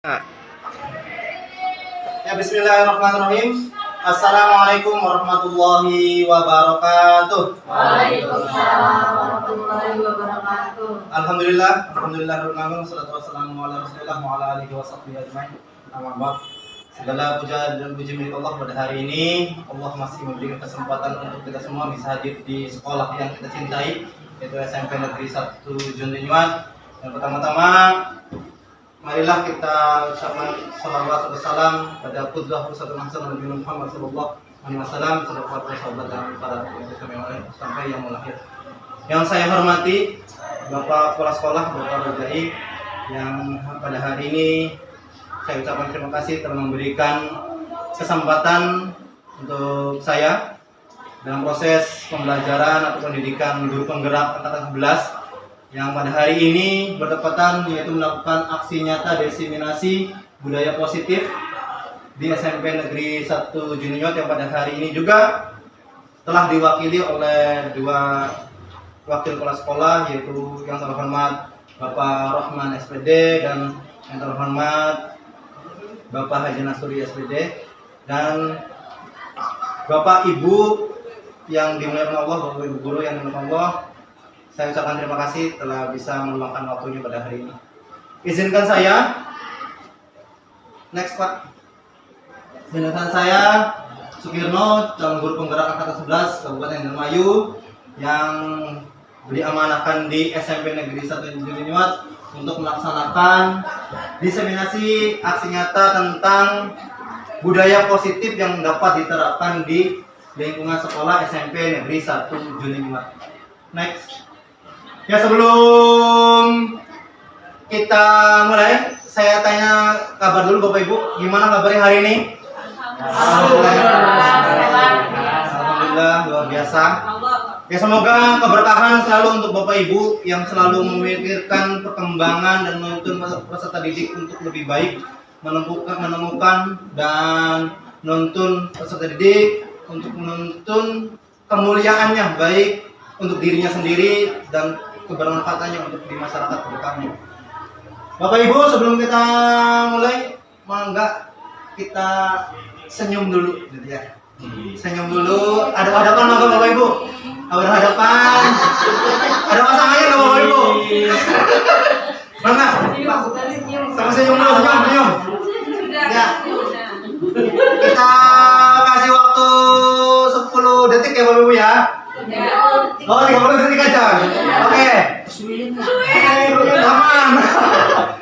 Nah. Ya, bismillahirrahmanirrahim. Assalamualaikum warahmatullahi wabarakatuh. Waalaikumsalam warahmatullahi wabarakatuh. Alhamdulillah, wassalatu wassalamu ala Rasulillah wa ala alihi washabbihi ajmain. Amma ba'd. Segala puja dan puji milik Allah pada hari ini. Allah masih memberikan kesempatan untuk kita semua bisa hadir di sekolah yang kita cintai, yaitu SMP Negeri 1 Jundinyuat. Dan pertama-tama marilah kita ucapkan salawat dan salam pada qudwah Rasulullah Nabi Muhammad sallallahu alaihi wasallam, para sahabat dan para pengikut yang lain sampai yang lahir. Yang saya hormati Bapak Kepala Sekolah, Bapak Rajai, yang pada hari ini saya ucapkan terima kasih telah memberikan kesempatan untuk saya dalam proses pembelajaran atau pendidikan guru penggerak angkatan 11 yang pada hari ini bertepatan yaitu melakukan aksi nyata diseminasi budaya positif di SMP Negeri 1 Jundinyuat yang pada hari ini juga telah diwakili oleh dua wakil kepala sekolah, yaitu yang terhormat Bapak Rohman SPD dan yang terhormat Bapak Haji Nasuri SPD, dan Bapak Ibu yang dimuliakan Allah, Bapak Ibu guru yang dimuliakan Allah. Saya ucapkan terima kasih telah bisa meluangkan waktunya pada hari ini. Izinkan saya, next Pak. Izinkan saya, Sukirno, calon guru penggerak angkatan 11 Kabupaten Indramayu, yang diamanahkan di SMP Negeri 1 Jundinyuat untuk melaksanakan diseminasi aksi nyata tentang budaya positif yang dapat diterapkan di lingkungan sekolah SMP Negeri 1 Jundinyuat. Next. Ya, sebelum kita mulai, saya tanya kabar dulu Bapak Ibu, gimana kabarnya hari ini? Alhamdulillah, luar biasa. Ya, semoga keberkahan selalu untuk Bapak Ibu yang selalu memikirkan perkembangan dan menuntun peserta didik untuk lebih baik, menemukan dan menuntun peserta didik untuk menuntun kemuliaannya baik untuk dirinya sendiri dan kebermanfaatannya untuk di masyarakat ke depannya. Bapak Ibu, sebelum kita mulai, mau enggak kita senyum dulu gitu ya. Senyum dulu, ada hadapan enggak Bapak Ibu? Ada hadapan. Ada pasangannya enggak Bapak Ibu? Mana? Sama senyum dulu, senyum. Ya. Kita kasih waktu 10 detik ya Bapak Ibu ya. Oh, 30 detik aja. Oke. Aman.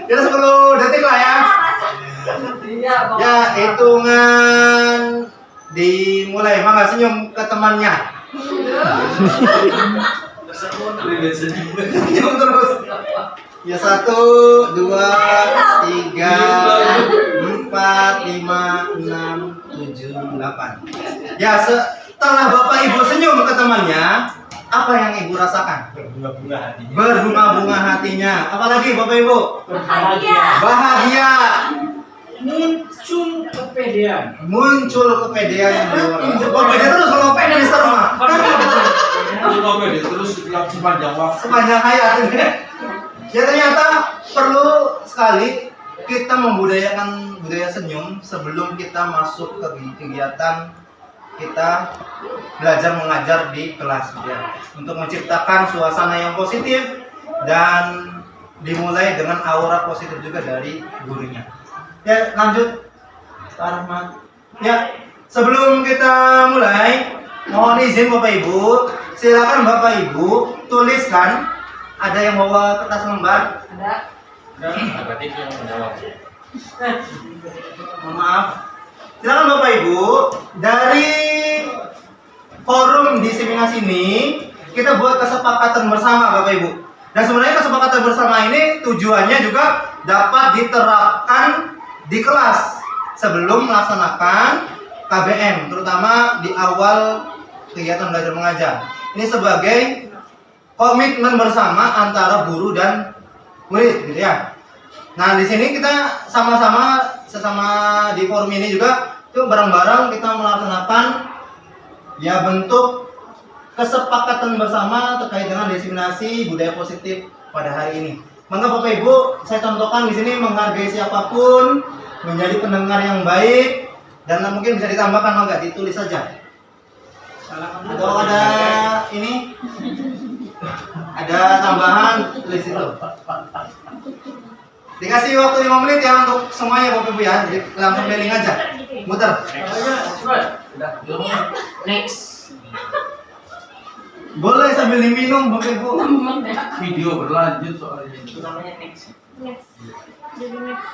Ya 10 detik lah ya. Ya, hitungan dimulai. Mangga senyum ke temannya. Senyum terus. Ya, 1, 2, 3, 4, 5, 6, 7, 8. Ya, setelah Bapak Ibu senyum ke temannya, apa yang Ibu rasakan? Berbunga-bunga hatinya. Berbunga-bunga hatinya. Apalagi Bapak Ibu? Bahagia. Muncul kepedean. Muncul kepedean yang luar biasa. Pede terus kalau pede Mister mah. Kalau pede terus sepanjang waktu. Sepanjang hayat ini. Ya, ternyata perlu sekali kita membudayakan budaya senyum sebelum kita masuk ke kegiatan kita belajar mengajar di kelas ya, untuk menciptakan suasana yang positif dan dimulai dengan aura positif juga dari gurunya. Ya, lanjut Pak Rahmat. Ya, sebelum kita mulai, mohon izin Bapak Ibu, silakan Bapak Ibu tuliskan. Ada yang bawa kertas lembar? Ada. Berarti yang menjawab. Mohon maaf. Silakan Bapak Ibu, dari forum diseminasi ini kita buat kesepakatan bersama Bapak Ibu. Dan sebenarnya kesepakatan bersama ini tujuannya juga dapat diterapkan di kelas sebelum melaksanakan KBM, terutama di awal kegiatan belajar mengajar. Ini sebagai komitmen bersama antara guru dan murid, gitu ya. Nah, di sini kita sama-sama sesama di forum ini juga itu bareng-bareng kita melaksanakan ya bentuk kesepakatan bersama terkait dengan diseminasi budaya positif pada hari ini. Maka Bapak Ibu, saya contohkan di sini menghargai siapapun, menjadi pendengar yang baik, dan mungkin bisa ditambahkan maka ditulis saja. Atau ada ini, ada tambahan tulis itu. Dikasih waktu 5 menit ya untuk semuanya Bapak Ibu ya, jadi langsung keliling aja, muter. Next. Boleh sambil diminum Bapak Ibu. Video berlanjut soalnya. Itu namanya next. Next. Jadi next.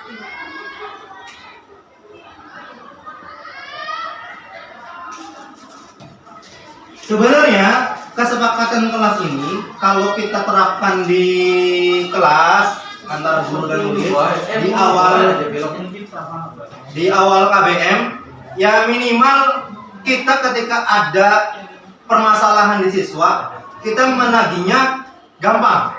Sebenarnya kesepakatan kelas ini kalau kita terapkan di kelas antara guru dan murid di awal KBM, ya minimal kita ketika ada permasalahan di siswa, kita menagihnya gampang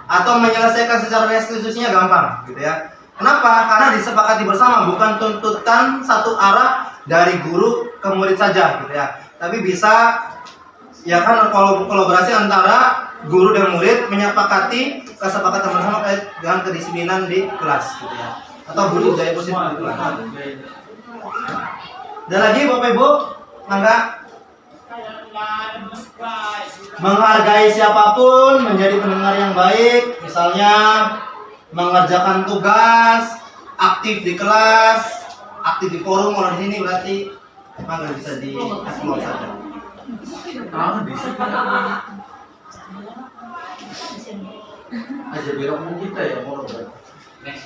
atau menyelesaikan secara restitusinya gampang gitu ya. Kenapa? Karena disepakati bersama, bukan tuntutan satu arah dari guru ke murid saja gitu ya. Tapi bisa ya kan kalau kolaborasi antara guru dan murid menyepakati kesepakatan bersama terkait dengan kedisiplinan di kelas gitu ya. Atau budaya positif di kelas. Dan lagi Bapak Ibu, mangga menghargai siapapun, menjadi pendengar yang baik, misalnya mengerjakan tugas, aktif di kelas, aktif di forum. Kalau di sini berarti mangga bisa di explore saja. Aja belok kita ya mau.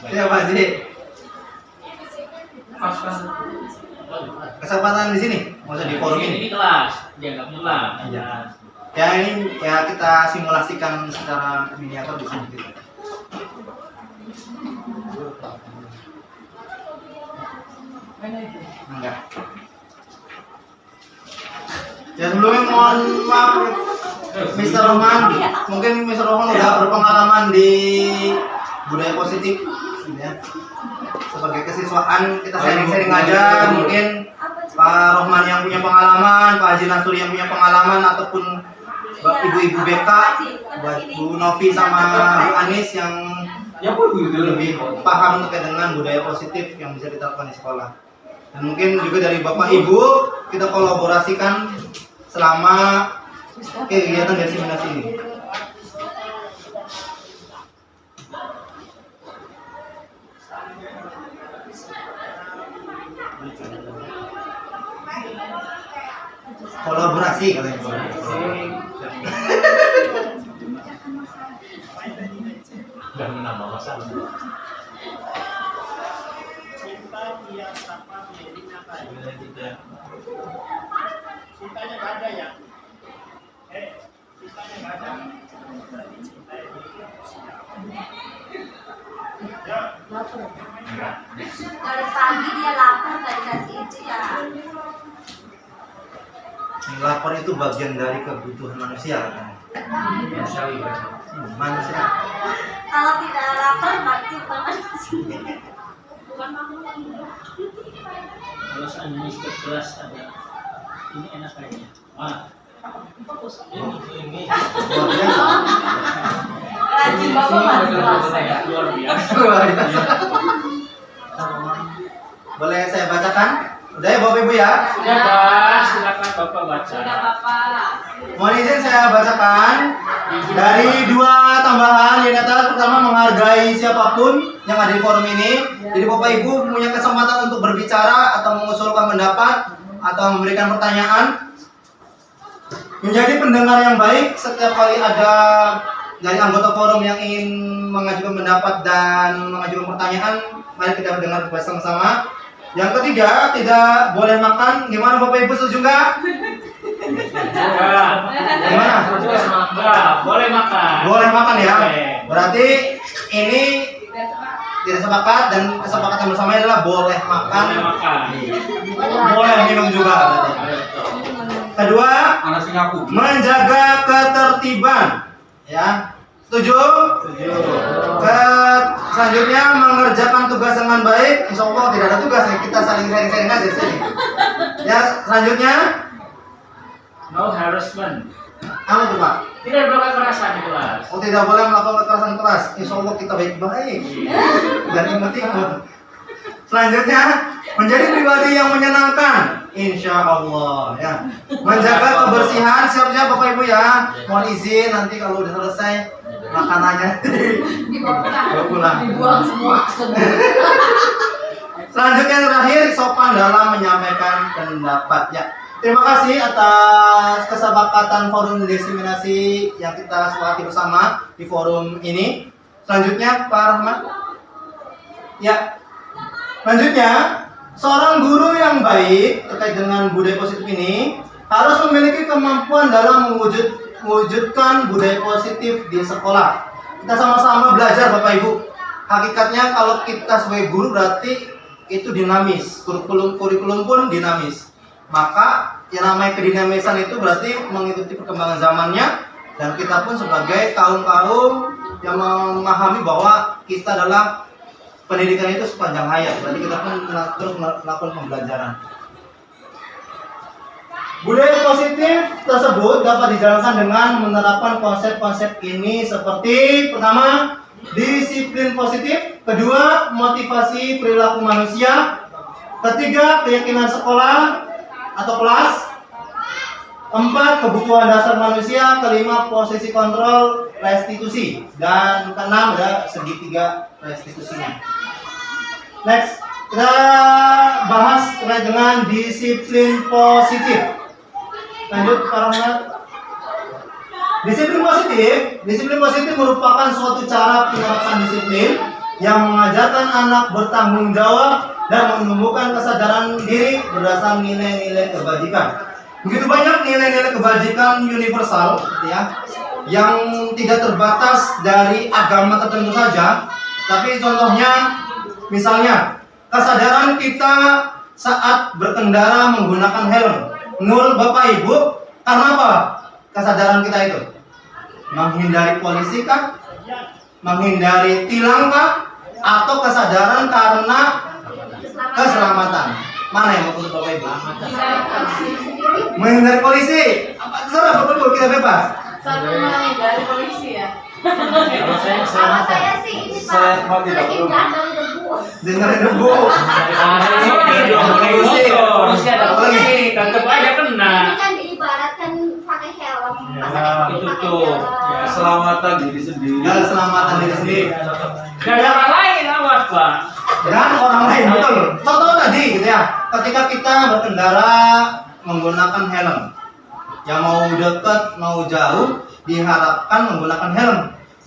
Ya Pak, jadi kesempatan di sini, maksudnya di forum ini. Ini kelas, dia nggak pulang. Ya. Ya ini ya kita simulasikan secara miniatur di sini gitu. Enggak. Ya sebelumnya mohon maaf Mr. Roman, mungkin Mr. Roman udah berpengalaman di budaya positif ya. Sebagai kesiswaan kita sharing-sharing aja, mungkin Pak Rohman yang punya pengalaman, Pak Haji Nasur yang punya pengalaman, ataupun Ibu-ibu BK, Bu Novi sama Bu Anis yang lebih paham terkait dengan budaya positif yang bisa diterapkan di sekolah. Dan mungkin juga dari Bapak Ibu kita kolaborasikan selama kegiatan diseminasi ini. Kolaborasi katanya. Udah menambah masalah. Cintanya nggak ada ya? Cintanya nggak ada. Dari pagi dia lapar tadi kasih itu ya. Lapar itu bagian dari kebutuhan manusia kan? Manusia. Kalau tidak lapar berarti bukan manusia. Bukan makhluk. Kalau seandainya ke kelas ada ini enak kayaknya. Ini Luar biasa. Rajin Bapak mandi kelas. luar biasa. Boleh saya bacakan? Udah ya Bapak Ibu ya? Sudah Pak, silakan Bapak baca. Sudah Bapak. Mohon izin saya bacakan dari dua tambahan di atas. Pertama, menghargai siapapun yang ada di forum ini. Jadi Bapak Ibu punya kesempatan untuk berbicara atau mengusulkan pendapat atau memberikan pertanyaan. Menjadi pendengar yang baik setiap kali ada dari anggota forum yang ingin mengajukan pendapat dan mengajukan pertanyaan, mari kita mendengar bersama-sama. Yang ketiga, tidak boleh makan. Gimana Bapak Ibu, setuju nggak? Gimana? Enggak, boleh makan. Boleh makan ya. Oke. Berarti ini tidak sepakat dan kesepakatan bersama adalah boleh makan. Boleh makan. Boleh minum juga. Berarti. Kedua, Anak Singapura. menjaga ketertiban. Ya, setuju? Setuju. Selanjutnya mengerjakan tugas dengan baik. Insya Allah tidak ada tugas ya, kita saling sharing-sharing aja sini. Ya, selanjutnya No harassment. Apa itu Pak? Tidak boleh kekerasan di kelas. Oh, tidak boleh melakukan kekerasan keras. Insya Allah kita baik-baik dan imut-imut. Selanjutnya, menjadi pribadi yang menyenangkan. Insya Allah ya. Menjaga kebersihan. Siap-siap Bapak Ibu ya. Mohon izin nanti kalau udah selesai makanannya Dibawa pulang. dibuang semua. Selanjutnya terakhir, sopan dalam menyampaikan pendapat ya. Terima kasih atas kesepakatan forum diskriminasi yang kita sepakati bersama di forum ini. Selanjutnya Pak Rahmat. Ya. Selanjutnya, seorang guru yang baik terkait dengan budaya positif ini harus memiliki kemampuan dalam mewujudkan budaya positif di sekolah. Kita sama-sama belajar Bapak Ibu. Hakikatnya kalau kita sebagai guru berarti itu dinamis, kurikulum pun dinamis. Maka yang namanya kedinamisan itu berarti mengikuti perkembangan zamannya, dan kita pun sebagai kaum yang memahami bahwa kita adalah pendidikan itu sepanjang hayat, berarti kita pun terus melakukan pembelajaran. Budaya positif tersebut dapat dijalankan dengan menerapkan konsep-konsep ini seperti pertama, disiplin positif, kedua, motivasi perilaku manusia, ketiga, keyakinan sekolah atau kelas, keempat, kebutuhan dasar manusia, kelima, posisi kontrol restitusi, dan keenam ada segitiga restitusinya. Next, kita bahas terkait dengan disiplin positif. Lanjut Pak Rahmat. Disiplin positif merupakan suatu cara penerapan disiplin yang mengajarkan anak bertanggung jawab dan menumbuhkan kesadaran diri berdasarkan nilai-nilai kebajikan. Begitu banyak nilai-nilai kebajikan universal, ya, yang tidak terbatas dari agama tertentu saja. Tapi contohnya, misalnya kesadaran kita saat berkendara menggunakan helm. Menurut Bapak Ibu, karena apa kesadaran kita itu? Menghindari polisi kah? Menghindari tilang kah? Atau kesadaran karena keselamatan? Mana yang menurut Bapak Ibu? Menghindari polisi. Terserah Bapak Ibu, kita bebas. Satu menghindari polisi ya. Kalau saya Kalau saya sih ini Pak, Saya mau tidak terhindar dari debu. Dengerin debu. polisi ada polisi, tetap aja kena. Ini kan diibaratkan pakai helm. Masa Ya, kita itu pakai tuh. helm. Keselamatan diri sendiri. Ya, keselamatan diri sendiri. Dan orang lain awas Pak. Dan orang lain, betul. Contoh tadi gitu ya, ketika kita berkendara menggunakan helm, yang mau dekat mau jauh diharapkan menggunakan helm.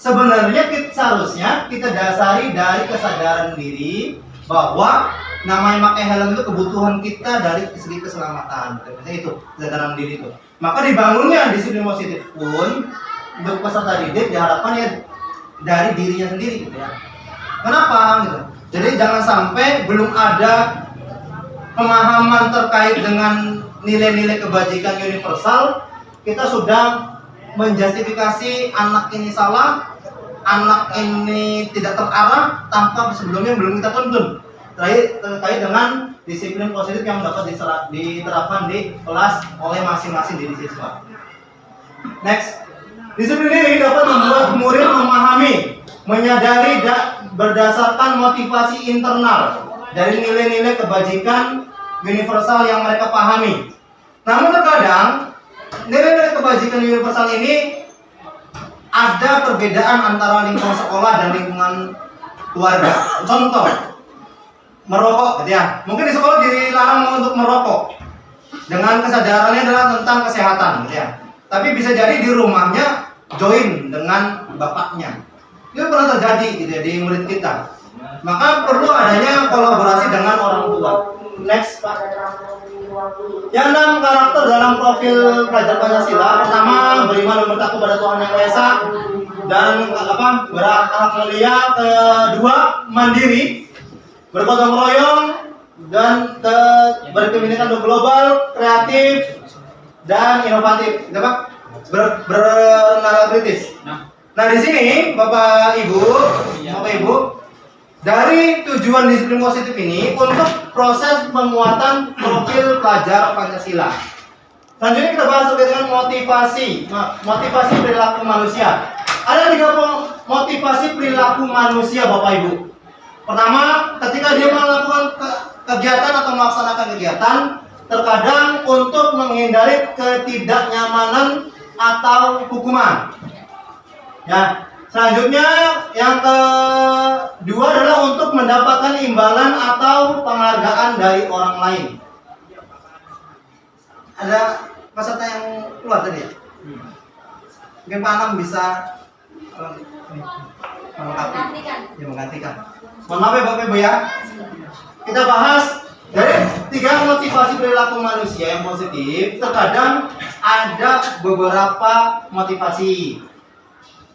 Sebenarnya seharusnya kita dasari dari kesadaran diri bahwa namanya pakai helm itu kebutuhan kita dari segi keselamatan. Itu kesadaran diri itu. Maka dibangunnya disiplin positif pun untuk peserta didik diharapkan ya dari dirinya sendiri gitu ya. Kenapa gitu? Jadi jangan sampai belum ada pemahaman terkait dengan nilai-nilai kebajikan universal, kita sudah menjustifikasi anak ini salah, anak ini tidak terarah tanpa sebelumnya belum kita tuntun terkait dengan disiplin positif yang dapat diterapkan di kelas oleh masing-masing diri siswa. Next, disiplin ini dapat membuat murid memahami, menyadari berdasarkan motivasi internal dari nilai-nilai kebajikan universal yang mereka pahami. Namun terkadang nilai-nilai kebajikan universal ini ada perbedaan antara lingkungan sekolah dan lingkungan keluarga. Contoh, merokok gitu ya. Mungkin di sekolah dilarang untuk merokok dengan kesadarannya adalah tentang kesehatan gitu ya. Tapi bisa jadi di rumahnya join dengan bapaknya. Itu pernah terjadi gitu ya di murid kita. Maka perlu adanya kolaborasi dengan orang tua. Next Pak. Yang 6 karakter dalam profil pelajar Pancasila. Pertama, beriman dan bertakwa pada Tuhan Yang Maha Esa dan berakhlak mulia. Kedua, mandiri, bergotong royong dan berkebinekaan global, kreatif dan inovatif. Gitu, Pak? Bernalar kritis. Nah, di sini Bapak Ibu, dari tujuan disiplin positif ini untuk proses penguatan profil pelajar Pancasila. Selanjutnya kita bahas terkait dengan motivasi perilaku manusia. Ada 3 motivasi perilaku manusia, Bapak Ibu. Pertama, ketika dia melakukan kegiatan atau melaksanakan kegiatan, terkadang untuk menghindari ketidaknyamanan atau hukuman. Ya, selanjutnya yang kedua adalah untuk mendapatkan imbalan atau penghargaan dari orang lain. Ada peserta yang keluar tadi ya? Mungkin Pak Anam bisa menggantikan. Mohon maaf ya Bapak Ibu ya. Kita bahas dari 3 motivasi perilaku manusia yang positif. Terkadang ada beberapa motivasi.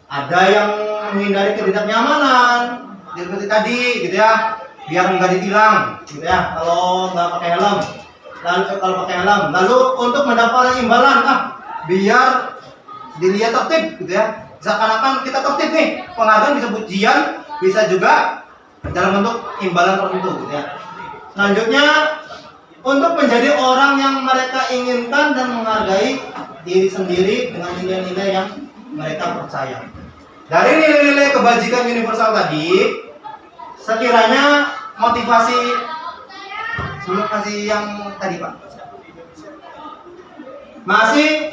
Ada yang menghindari ketidaknyamanan, seperti tadi, gitu ya, biar nggak ditilang, gitu ya, kalau nggak pakai helm. Kalau pakai helm, lalu untuk mendapatkan imbalan, biar dilihat tertib, gitu ya. Seakan-akan kita tertib nih, penghargaan bisa pujian, bisa juga dalam bentuk imbalan tertentu, gitu ya. Selanjutnya, untuk menjadi orang yang mereka inginkan dan menghargai diri sendiri dengan nilai-nilai yang mereka percaya. Dari nilai-nilai kebajikan universal tadi, sekiranya motivasi sebelum kasih yang tadi Pak, masih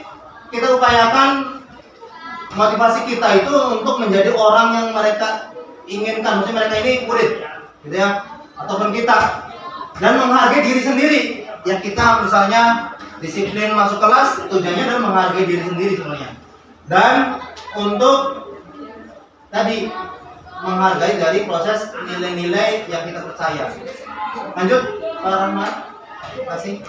kita upayakan motivasi kita itu untuk menjadi orang yang mereka inginkan, maksudnya mereka ini murid, gitu ya, ataupun kita, dan menghargai diri sendiri. Ya kita misalnya disiplin masuk kelas, tujuannya adalah menghargai diri sendiri sebenarnya. Dan untuk tadi menghargai dari proses nilai-nilai yang kita percaya. Lanjut Pak Rahmat, kasih.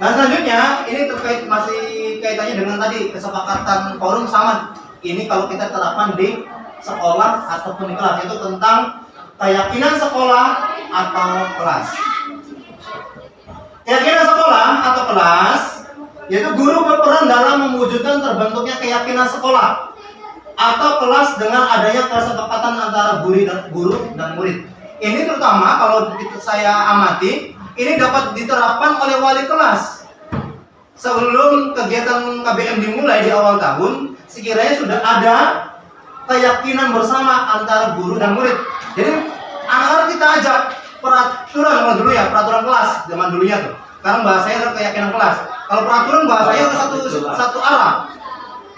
Dan selanjutnya ini terkait masih kaitannya dengan tadi kesepakatan forum sama. Ini kalau kita terapkan di sekolah ataupun di kelas, itu tentang keyakinan sekolah atau kelas. Keyakinan sekolah atau kelas yaitu guru berperan dalam mewujudkan terbentuknya keyakinan sekolah atau kelas dengan adanya kesepakatan antara guru dan murid. Ini terutama kalau saya amati, ini dapat diterapkan oleh wali kelas. Sebelum kegiatan KBM dimulai di awal tahun, sekiranya sudah ada keyakinan bersama antara guru dan murid. Jadi anak-anak kita ajak peraturan dulu ya, peraturan kelas zaman dulunya tuh. Sekarang bahasanya adalah keyakinan kelas. Kalau peraturan bahasanya satu arah.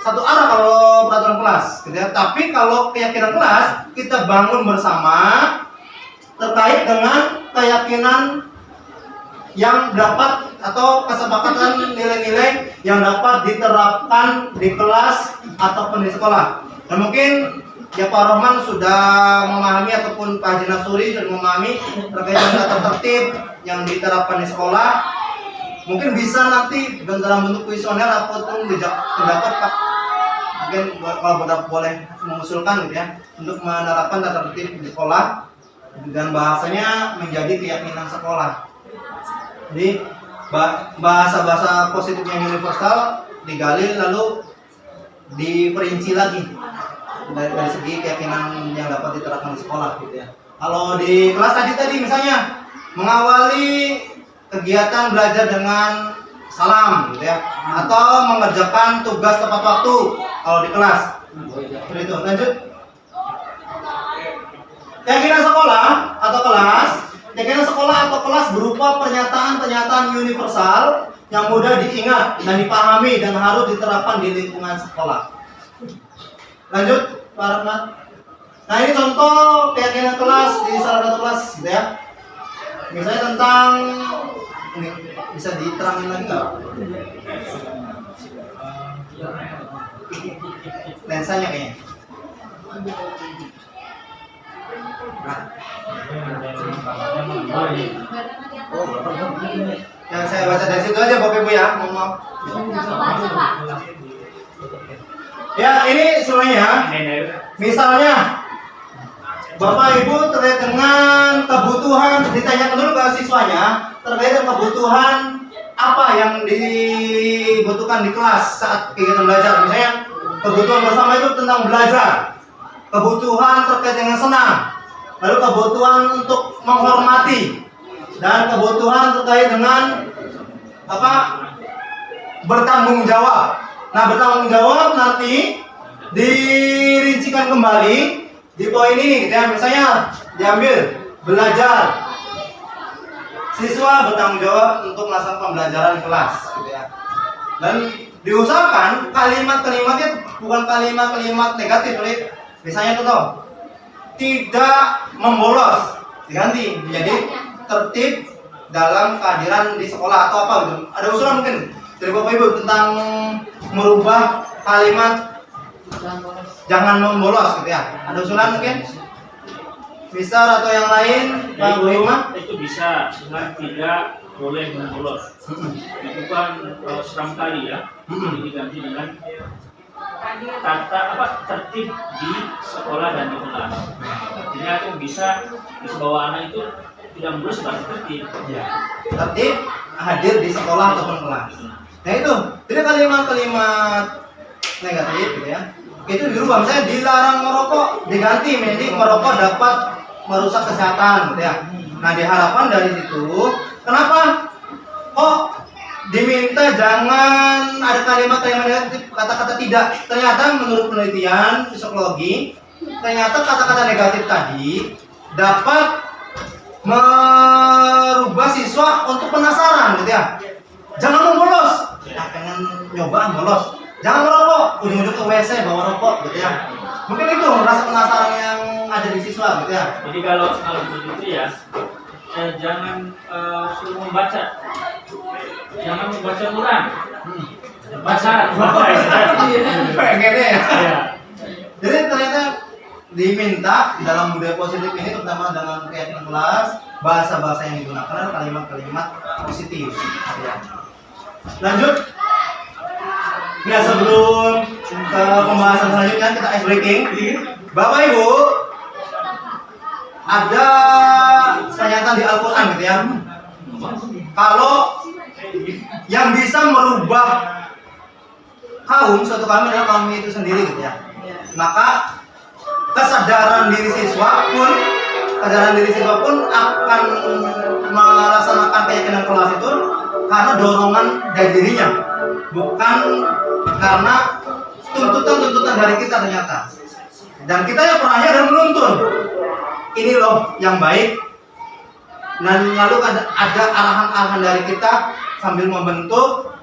Satu arah kalau peraturan kelas, gitu ya. Tapi kalau keyakinan kelas kita bangun bersama terkait dengan keyakinan yang dapat atau kesepakatan nilai-nilai yang dapat diterapkan di kelas ataupun di sekolah. Dan mungkin ya Pak Rohman sudah memahami ataupun Pak Haji Nasuri sudah memahami terkait dengan tata tertib yang diterapkan di sekolah. Mungkin bisa nanti dalam bentuk kuesioner ataupun pendapat Pak. Mungkin kalau boleh mengusulkan gitu ya, untuk menerapkan tata tertib di sekolah dan bahasanya menjadi keyakinan sekolah. Jadi bahasa-bahasa positif yang universal digali lalu diperinci lagi dari segi keyakinan yang dapat diterapkan di sekolah gitu ya. Kalau di kelas tadi misalnya mengawali kegiatan belajar dengan salam gitu ya, atau mengerjakan tugas tepat waktu kalau di kelas. Seperti itu. Lanjut. Keyakinan sekolah atau kelas. Keyakinan sekolah atau kelas berupa pernyataan-pernyataan universal yang mudah diingat dan dipahami dan harus diterapkan di lingkungan sekolah. Lanjut, Pak Rahmat. Nah, ini contoh keyakinan kelas di salah satu kelas gitu ya. Misalnya tentang ini bisa diterangin lagi nggak? Lensanya kayaknya. Nah. Yang saya baca dari situ aja Bapak Ibu ya, mohon maaf. Ya ini semuanya. Misalnya Bapak Ibu terkait dengan kebutuhan, ditanyakan dulu ke siswanya terkait dengan kebutuhan apa yang dibutuhkan di kelas saat kegiatan belajar. Misalnya kebutuhan bersama itu tentang belajar, kebutuhan terkait dengan senang, lalu kebutuhan untuk menghormati, dan kebutuhan terkait dengan bertanggung jawab. Nah, bertanggung jawab nanti dirincikan kembali di poin ini, gitu ya. Misalnya diambil belajar. Siswa bertanggung jawab untuk melaksanakan pembelajaran kelas, gitu ya. Dan diusahakan kalimat-kalimatnya bukan kalimat-kalimat negatif, misalnya contoh, tidak membolos diganti menjadi tertib dalam kehadiran di sekolah atau apa gitu. Ada usulan mungkin dari Bapak Ibu tentang merubah kalimat jangan membolos, gitu ya. Ada usulan mungkin? Misal atau yang lain, Pak Bu Hima? Itu bisa dengan tidak boleh membolos. Itu kan seram kali ya. Jadi diganti dengan tertib di sekolah dan di kelas. Artinya itu bisa bahwa anak itu tidak membolos berarti tertib. Ya. Tertib hadir di sekolah ataupun kelas. Nah itu, jadi kalimat-kalimat negatif, gitu ya. Itu dirubah, misalnya dilarang merokok diganti menjadi merokok dapat merusak kesehatan, gitu ya. Nah, diharapkan dari situ, kenapa kok diminta jangan ada kalimat-kalimat negatif, kata-kata tidak? Ternyata menurut penelitian psikologi, ternyata kata-kata negatif tadi dapat merubah siswa untuk penasaran, gitu ya. Jangan membolos, pengen nyoba bolos. Jangan merokok, ujung-ujung ke WC bawa rokok, gitu ya. Mungkin itu rasa penasaran yang ada di siswa, gitu ya. Jadi kalau begitu ya, jangan suruh membaca, jangan membaca Quran, baca. Pengen ya. Ya. Jadi ternyata diminta dalam budaya positif ini, terutama dalam kegiatan kelas, bahasa-bahasa yang digunakan adalah kalimat-kalimat positif. Ya. Lanjut. Nah, sebelum ke pembahasan selanjutnya kita ice breaking. Bapak Ibu, ada pernyataan di Al-Quran, gitu ya. Kalau yang bisa merubah suatu kaum adalah kaum itu sendiri, gitu ya. Maka kesadaran diri siswa pun akan melaksanakan keyakinan kelas itu karena dorongan dari dirinya, bukan karena tuntutan dari kita ternyata. Dan kita yang perannya dan menuntun. Ini loh yang baik. Dan lalu ada arahan-arahan dari kita sambil membentuk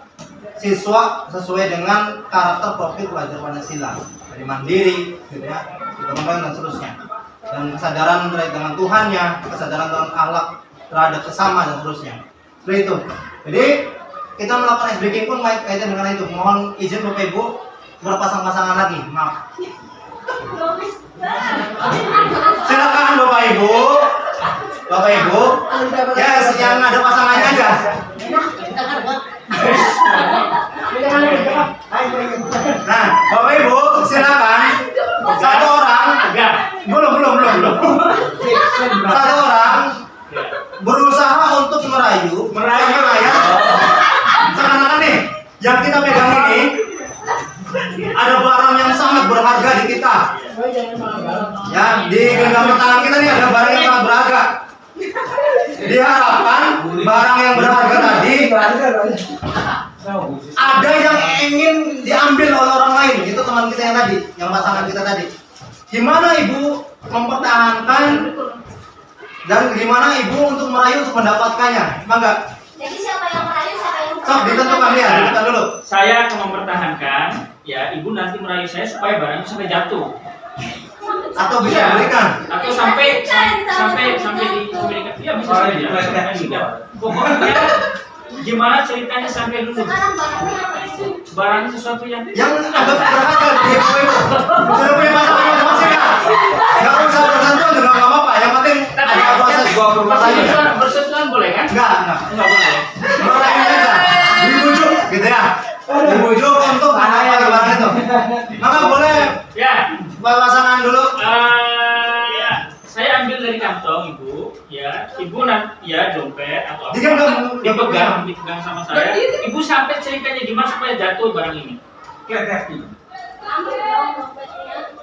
siswa sesuai dengan karakter profil pelajar Pancasila. Dari mandiri, gitu ya, dan seterusnya. Dan kesadaran terkait dengan Tuhannya, kesadaran tentang akhlak terhadap sesama dan seterusnya. Seperti itu. Jadi kita melakukan SBK pun kaitan dengan itu. Mohon izin Bapak Ibu berpasang-pasangan lagi. Maaf. Silakan Bapak Ibu. Ya, yang ada pasangannya aja. Nah, Bapak Ibu silakan. Satu orang. Belum. Satu orang berusaha untuk merayu. Sekarang nih, yang kita pegang ini ada barang yang sangat berharga di kita. Ya, di genggaman tangan kita nih ada barang yang sangat berharga. Diharapkan barang yang berharga tadi ada yang ingin diambil oleh orang lain. Itu teman kita yang tadi, yang pasangan kita tadi. Gimana Ibu mempertahankan dan gimana Ibu untuk merayu untuk mendapatkannya? Mangga. Jadi siapa yang merayu, siapa yang Sok ditentukan ya, ditentukan dulu. Saya akan mempertahankan, ya Ibu nanti merayu saya supaya barangnya sampai jatuh. Atau bisa diberikan. Atau sampai diberikan. Iya bisa saja. Pokoknya gimana ceritanya sampai dulu. sekarang barangnya apa itu? Barang sesuatu yang Agak berharga di Ibu. Sudah punya pasangan masing-masing ya? Gak usah bersentuhan juga nggak apa-apa. Yang penting ada proses bersentuhan boleh kan? Enggak boleh. Merayu saja. Dibujuk, gitu ya. Dibujuk untuk mendapatkan barang itu. Maka boleh Ya. pasangan dulu. Ya, saya ambil dari kantong Ibu, ya. Ibu nanti ya dompet atau apa? Dipegang sama saya. Ibu sampai ceritanya gimana supaya jatuh barang ini. Ambil dong dompetnya.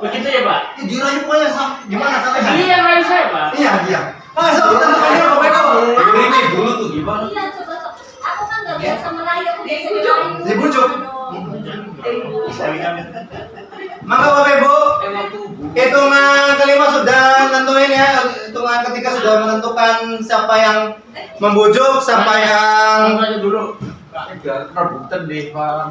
Begitu ya, Pak? Dirayu pokoknya gimana caranya? Ini yang lain saya, Pak. Iya. Masa kita tentukan dulu Bapak Ibu. Ini dulu tuh gimana? Iya, coba. Aku kan nggak biasa merayu. Dibujuk. Maka Bapak Ibu, hitungan kelima sudah nentuin ya. Hitungan ketiga sudah menentukan siapa yang membujuk, siapa yang dulu. Rebutan deh, Pak.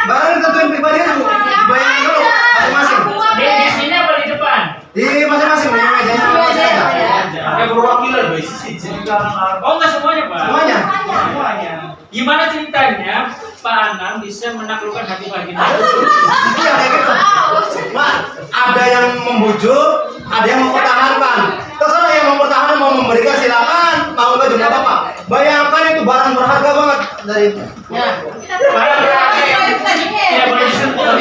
baru ditentuin pribadi dulu. Bayangin dulu masing-masing. Di sini apa di depan? Di masing-masing di mejanya. Kayak perwakilan, guys. Oh, enggak semuanya, Pak. Semuanya. Semuanya. Gimana ceritanya Pak Anam bisa menaklukkan hati Pak Gina? Iya kayak gitu. Mak, ada yang membujuk, ada yang mempertahankan. Terserah yang mempertahankan mau memberikan silakan, mau enggak juga apa-apa. Bayangkan itu barang berharga banget dari Barang berharga yang tidak boleh disentuh. Ayo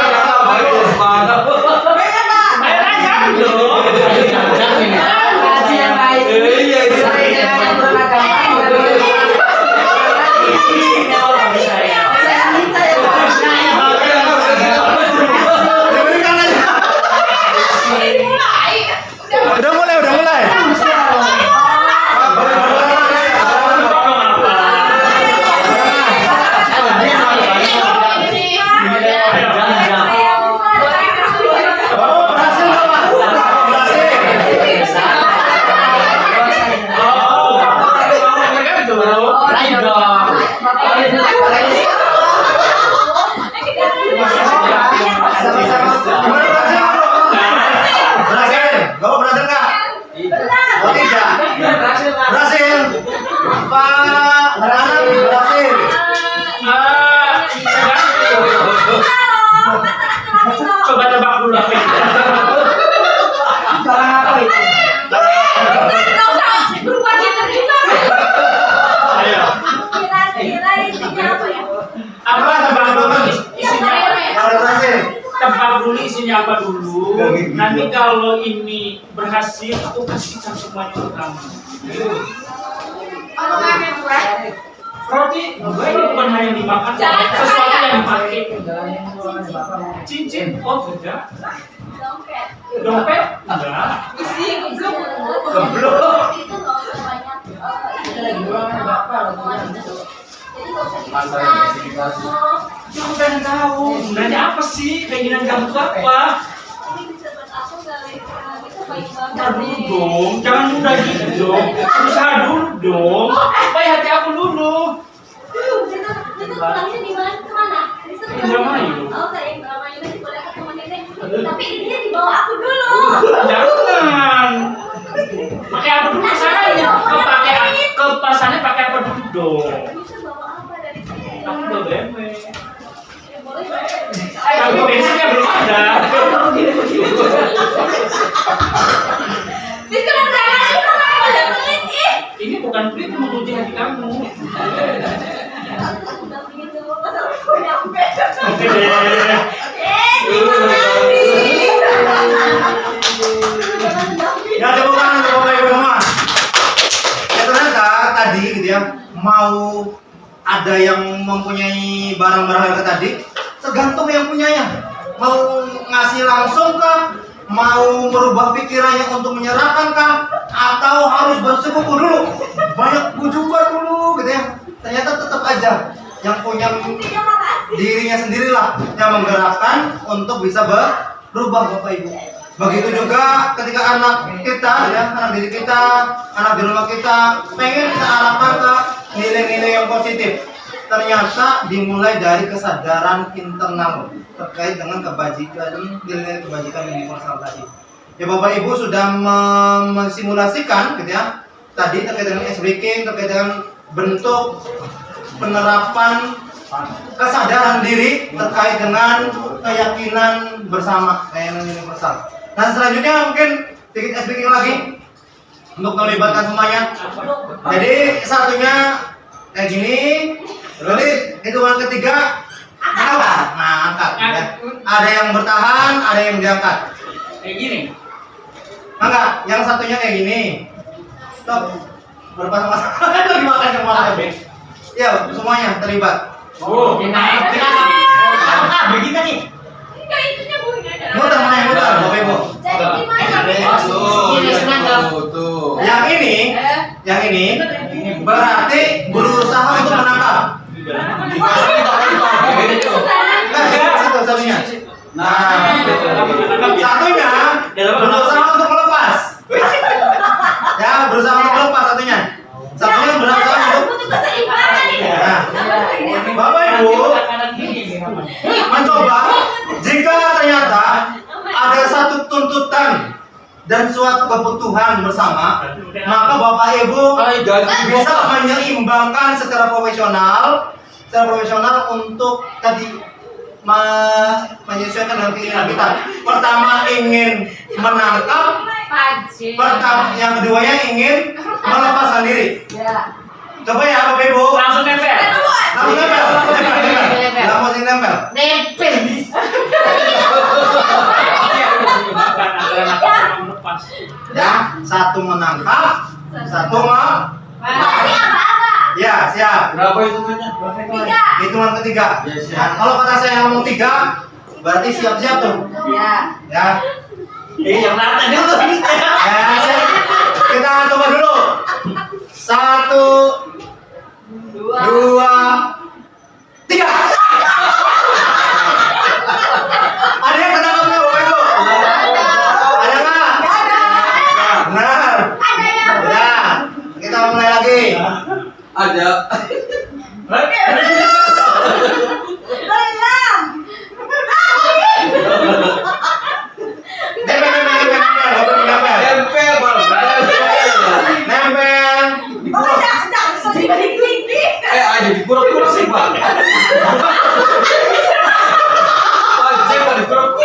aja dong. Diberikan aja. Udah mulai. Berhasil nggak, Pak? Berhasil. Gimana berhasil? Berhasil. Bapak berhasil nggak? Oh tidak. Berhasil. Pak Anam berhasil. Coba tebak dulu apa itu. Ayo. Apa tebak dulu isinya? Ada berhasil. Tebak dulu isinya apa dulu. Nanti kalau ini berhasil, aku kasihkan semuanya ke kamu. Roti, ini bukan hanya dimakan, sesuatu yang dipakai. Cincin, oh tidak. Dompet, enggak. Aku pengen tahu, nanya apa sih? Keinginan kamu itu apa? Ntar dulu dong, jangan mudah gitu dong. Berusaha dulu dong. Supaya hati aku dulu. Indramayu. Tapi ini dibawa aku dulu. Jangan. Pakai apa dulu kesananya? Ke pasarnya pakai apa dulu dong? Bisa bawa apa dari sini? Aku udah BMW. Boleh. Tapi bensinnya belum ada. Ini bukan pelit, menguji hati kamu. Oke deh. Ya tepuk tangan untuk Bapak Ibu semua. Ya ternyata tadi gitu ya, mau ada yang mempunyai barang berharga tadi, tergantung yang punyanya. Mau ngasih langsung kah? Mau merubah pikirannya untuk menyerahkan kah? Atau harus bersekutu dulu? Banyak bujukan dulu gitu ya. Ternyata tetap aja yang punya dirinya sendirilah yang menggerakkan untuk bisa berubah Bapak Ibu. Begitu juga ketika anak kita ya, anak diri kita, anak di rumah kita pengen kita arahkan ke nilai-nilai yang positif. Ternyata dimulai dari kesadaran internal terkait dengan kebajikan, nilai kebajikan universal tadi. Ya Bapak Ibu sudah mensimulasikan gitu ya. Tadi terkait dengan SBK, terkait dengan bentuk penerapan kesadaran diri terkait dengan keyakinan bersama, keyakinan universal. Dan selanjutnya mungkin sedikit SBK lagi untuk melibatkan semuanya. Jadi satunya kayak gini. Jadi hitungan ketiga angkat. Nah, angkat ya. Ada yang bertahan, ada yang diangkat. Kayak gini. Angkat. Yang satunya kayak gini. Stop. Berpasang-pasang. Terima kasih semua. Ya, semuanya terlibat. Oh, naik. Begitu nih. Enggak, itunya bunyi ada. Muter mana yang muter, Bapak Ibu? Jadi gimana? Tuh. Yang ini berarti berusaha untuk menangkap. Situ satunya. Nah, satunya berusaha untuk melepas. Ya, berusaha untuk melepas satunya. Satunya berusaha untuk. Untuk keseimbangan ini. Nah, Bapak Ibu mencoba jika ternyata ada satu tuntutan dan suatu kebutuhan bersama, maka Bapak Ibu bisa menyeimbangkan secara profesional untuk tadi menyesuaikan dengan keinginan kita. Pertama ingin menangkap, yang keduanya ingin melepaskan diri. Ya. Coba ya Bapak Ibu. Langsung nempel. Langsung nempel. Langsung nempel. Nempel. Makan antara nangkap sama melepas. Ya, satu menangkap, satu Masih apa-apa. Ya, siap. Berapa hitungannya? 3. Hitungan ketiga. Ya, siap. Nah, kalau kata saya ngomong 3, berarti siap-siap tuh. Ya. Ya. Yang nata dulu. Ya, siap. Kita coba dulu. 1, 2, 3. Ada yang ketangkep nggak, Bapak Ibu? Ada nggak? Benar. Ya. Kita mulai lagi. Ada. Tempel, Bang. Nempel. Ada di pura-pura sih, Pak. Anjir, ada di pura-pura.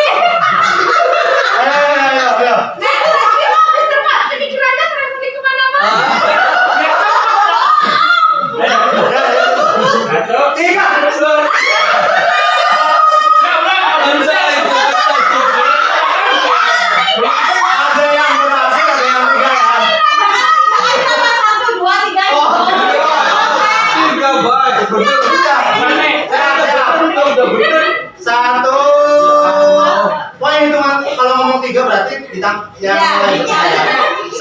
Ayo. Tiga. Ada yang berhasil, ada yang tidak ya. Tiga, baik. Bener. Udah bener. 1. Wah, hitungan kalau ngomong 3 berarti ditang yang lain. 1,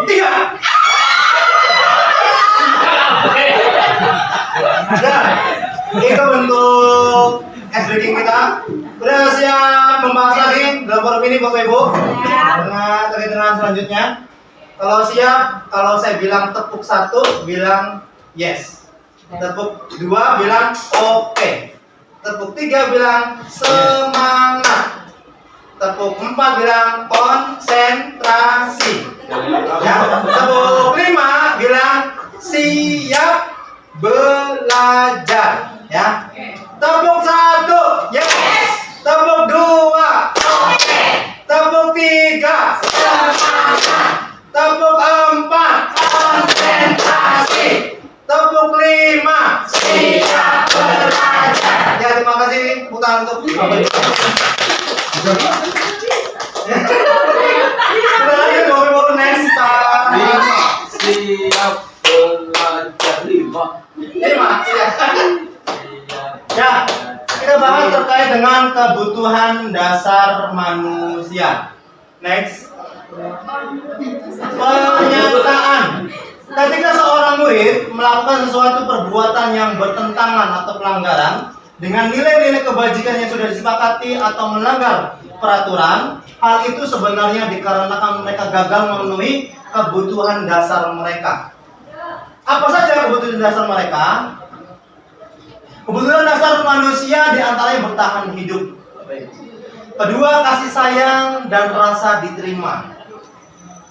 3. Nah, itu bentuk ice breaking kita. Udah siap membahas lagi dalam forum ini Bapak Ibu? Dengan selanjutnya. Kalau siap, kalau saya bilang tepuk 1, bilang yes. Tepuk 2, bilang oke. Tepuk 3, bilang semangat. Tepuk 4, bilang konsentrasi. Ya. Tepuk 5, bilang siap belajar. Ya. Tepuk 1, yes. Tepuk 2, oke. Tepuk 3, semangat. Tepuk 4, konsentrasi. Tepuk 5, siap belajar. Ya, terima kasih putar untuk Bapak Ibu. Udah lagi Bapak Ibu next time. 5, siap belajar. 5, ya. Ya, kita bahas terkait dengan kebutuhan dasar manusia. Next. Pernyataan. Ketika seorang murid melakukan sesuatu perbuatan yang bertentangan atau pelanggaran dengan nilai-nilai kebajikan yang sudah disepakati atau melanggar peraturan, hal itu sebenarnya dikarenakan mereka gagal memenuhi kebutuhan dasar mereka. Apa saja kebutuhan dasar mereka? Kebutuhan dasar manusia diantaranya bertahan hidup. Kedua, kasih sayang dan rasa diterima.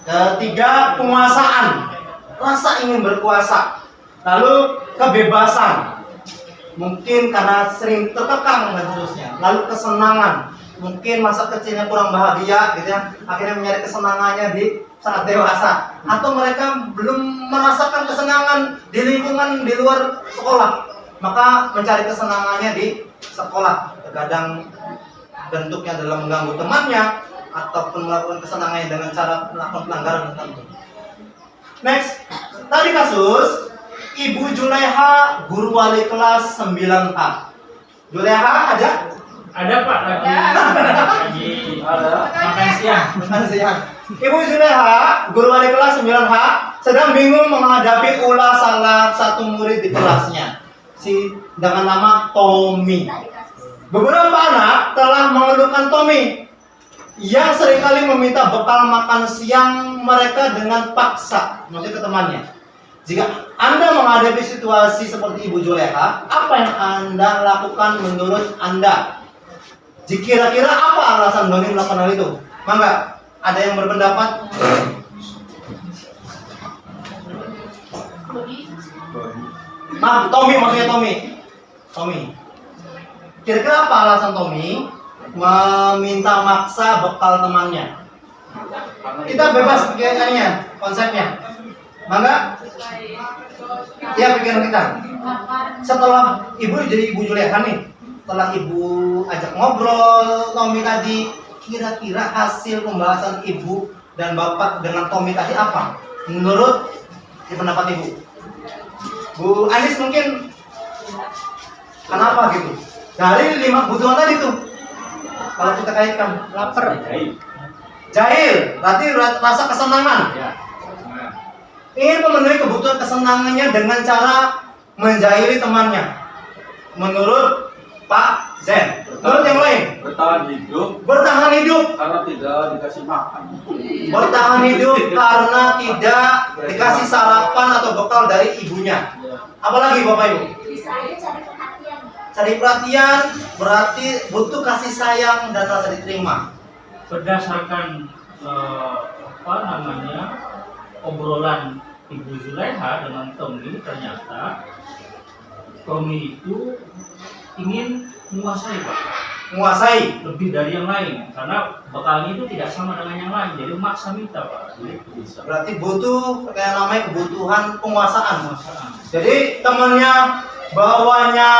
Ketiga, penguasaan, rasa ingin berkuasa. Lalu kebebasan, mungkin karena sering terkekang dan seterusnya. Lalu kesenangan, mungkin masa kecilnya kurang bahagia gitu ya, akhirnya mencari kesenangannya di saat dewasa. Atau mereka belum merasakan kesenangan di lingkungan di luar sekolah, maka mencari kesenangannya di sekolah. Terkadang bentuknya adalah mengganggu temannya ataupun melakukan kesenangannya dengan cara melakukan pelanggaran tertentu. Next, tadi kasus Ibu Julaiha, guru wali kelas 9A. Juleha ada? Ada Pak lagi makan siang. Makan siang. Ibu Juleha, guru wali kelas 9H, sedang bingung menghadapi ulah salah satu murid di kelasnya. Dengan nama Tommy. Beberapa anak telah mengeluhkan Tommy yang seringkali meminta bekal makan siang mereka dengan paksa, maksudnya ke temannya. Jika Anda menghadapi situasi seperti Ibu Juleha, apa yang Anda lakukan menurut Anda? Kira-kira apa alasan Doni melakukan hal itu? Mangga, ada yang berpendapat? Tommy, maksudnya Tommy. Kira-kira apa alasan Tommy meminta maksa bekal temannya? Kita bebas pikirannya, konsepnya. Mangga? Ya, pikiran kita. Setelah ibu jadi Ibu Juleha nih, setelah ibu ajak ngobrol Tommy tadi, kira-kira hasil pembahasan ibu dan bapak dengan Tommy tadi apa? Menurut pendapat ibu? Bu Anis mungkin kenapa gitu? Dari 5 kebutuhan tadi tuh, kalau kita kaitkan, lapar, jahil, berarti rasa kesenangan. Ingin memenuhi kebutuhan kesenangannya dengan cara menjahili temannya. Menurut Pak Zen. Menurut yang lain? Bertahan hidup karena tidak dikasih makan. Bertahan hidup karena tidak dikasih sarapan atau bekal dari ibunya. Apalagi Bapak Ibu? Bisa aja cari perhatian. Cari perhatian berarti butuh kasih sayang dan rasa diterima. Berdasarkan obrolan Ibu Juleha dengan Tommy, ternyata Tommy itu ingin menguasai Pak. Menguasai Lebih dari yang lain, karena bekalnya itu tidak sama dengan yang lain, jadi maksa minta Pak. berarti butuh kayak namanya kebutuhan penguasaan. Jadi temennya bawanya